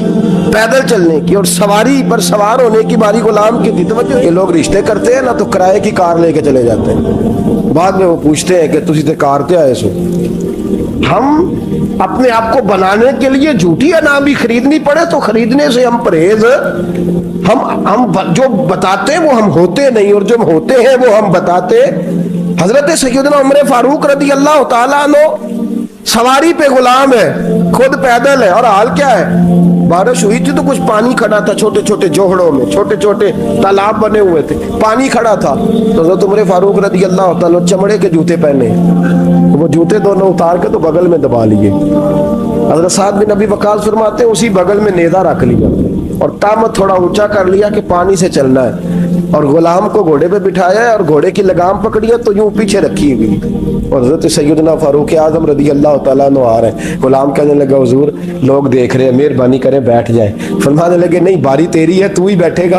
पैदल चलने की, और सवारी पर सवार होने की बारी गुलाम की थी। तो ये लोग रिश्ते करते हैं ना तो किराए की कार लेके चले जाते हैं, बाद में वो पूछते हैं कि तुझे तो कार ते आए सो। हम अपने आप को बनाने के लिए झूठी अनाम भी खरीदनी पड़े तो खरीदने से हम परहेज। हम जो बताते हैं वो हम होते नहीं, और जो होते हैं वो हम बताते। हजरत सैयदना उमर फारूक रदी अल्लाह ताला अन्हु सवारी पे गुलाम है, खुद पैदल है, और हाल क्या है, बारिश हुई थी तो कुछ पानी खड़ा था, छोटे छोटे जोहड़ों में छोटे छोटे तालाब बने हुए थे, पानी खड़ा था। तो हज़रत उमर फारूक रज़ी अल्लाह तआला चमड़े के जूते पहने, वो जूते दोनों उतार के तो बगल में दबा लिए। हज़रत साद बिन नबी वकास फरमाते हैं उसी बगल में नेज़ा रख लिया और तामत थोड़ा ऊंचा कर लिया कि पानी से चलना है, और गुलाम को घोड़े पे बिठाया है और घोड़े की लगाम पकड़ी है तो यूं पीछे रखी हुई, और हज़रत सैयदना फारूक आज़म रज़ी अल्लाह तआला अन्हु आ रहे हैं। गुलाम कहने लगा हुजूर लोग देख रहे हैं, मेहरबानी करें बैठ जाए। फरमाने लगे नहीं, बारी तेरी है, तू ही बैठेगा।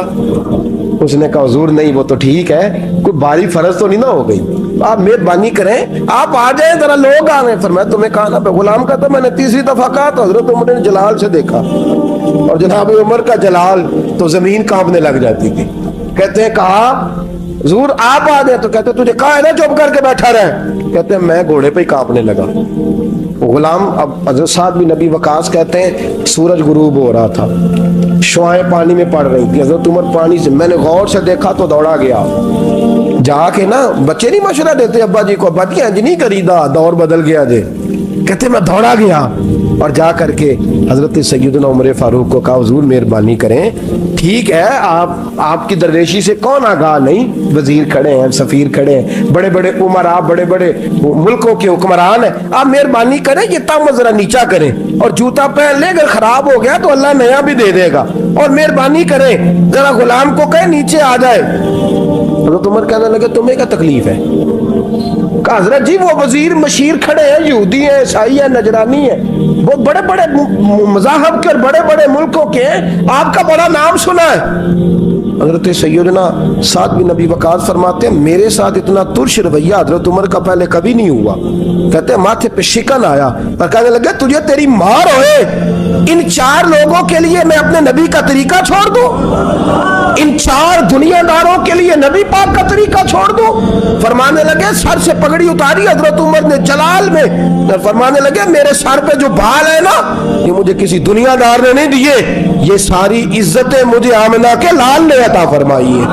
उसने कहा हुजूर नहीं, वो तो ठीक है, कोई बारी फर्ज तो नहीं ना हो गई, आप मेहरबानी करें आप आ जाए, जरा लोग आ रहे हैं। फरमाया तुम्हें कहा ना, गुलाम का तो मैंने तीसरी दफा कहा तो हजरत उमर ने जलाल से देखा, और जनाब उमर का जलाल तो जमीन कांपने लग जाती थी। कहते हैं कहा हुजूर आप आ गए, तो कहते तुझे कहा है ना चुप करके बैठा रहे, कहते हैं मैं घोड़े पे ही कांपने लगा। गुलाम, अब हज़रत साद बिन नबी वकास कहते हैं सूरज गुरूब हो रहा था, शुआएं पानी में पड़ रही थी, हज़रत उमर पानी से, मैंने गौर से देखा तो दौड़ा गया, जाके ना बच्चे नहीं मशवरा देते अब्बा जी को, बच्चे अंज नहीं करीदा, दौर बदल गया जे, कहते मैं दौड़ा गया और जा करके हजरत सैयदना उमर फारूक को कहा हुजूर मेहरबानी करें, ठीक है आपकी दरवेशी से कौन आगाह नहीं, वजीर खड़े हैं, सफीर खड़े हैं, बड़े बड़े उमरा, बड़े बड़े मुल्कों के हुक्मरान हैं, आप मेहरबानी करें ये तम जरा नीचा करें और जूता पहन ले, अगर खराब हो गया तो अल्लाह नया भी दे देगा, और मेहरबानी करें जरा गुलाम को कहे नीचे आ जाए। हज़रत उमर कहने लगे तुम्हें क्या तकलीफ है? कहा हज़रत जी वो वजीर मशीर खड़े हैं, यहूदी है, ईसाई है, नजरानी है, बहुत बड़े बड़े मज़ाहब के और बड़े बड़े मुल्कों के, आपका बड़ा नाम सुना है। हज़रत सैयदना साद बिन नबी वकास फरमाते हैं मेरे साथ इतना तुर्श रवैया हज़रत उमर का पहले कभी नहीं हुआ। कहते हैं माथे पे शिकन आया और कहने लगे तुझे तेरी मार होए, इन 4 लोगों के लिए मैं अपने नबी का तरीका छोड़ दूं, इन 4 दुनियादारों के लिए नबी पाक का तरीका छोड़ दूं। फरमाने लगे सर से पगड़ी उतारी हज़रत उमर ने जलाल में, फरमाने लगे मेरे सर पे जो बाल है ना ये मुझे किसी दुनियादार ने नहीं दिए, ये सारी इज्जतें मुझे आमिना के लाल ने अता फरमाई है,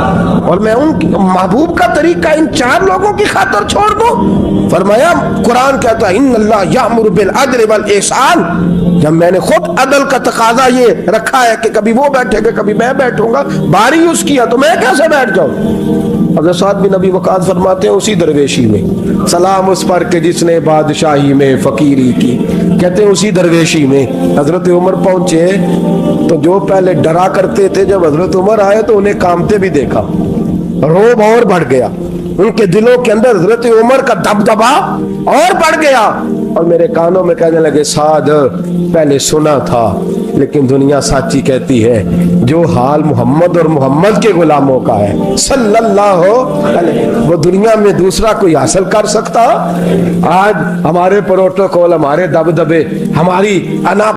और मैं उन महबूब का तरीका इन 4 लोगों की खातिर छोड़ दूं। फरमाया कुरान कहता है इन्नल्लाह यामुरु बिल अदल वल ihsan, जब मैंने खुद अदल का तकाजा ये रखा है कि कभी वो बैठेगा कभी मैं बैठूंगा, बारी उसकी है तो मैं कैसे बैठ जाऊं। हज़रत साद बिन नबी वकास फरमाते हैं उसी दरवेशी में सलाम उस पर के जिसने बादशाही में फकीरी की, कहते हैं उसी दरवेशी में हजरत उमर पहुंचे तो जो पहले डरा करते थे जब हजरत उमर आए तो उन्हें कामते भी देखा, रोब और बढ़ गया, उनके दिलों के अंदर हजरत उमर का दबदबा और बढ़ गया, और मेरे कानों में कहने लगे साद पहले सुना था लेकिन दुनिया साची कहती है जो हाल मोहम्मद और मोहम्मद के गुलामों का है सल्लल्लाहु अलैहि, वो दुनिया में दूसरा कोई हासिल कर सकता। आज हमारे प्रोटोकॉल, हमारे दबदबे, हमारी अना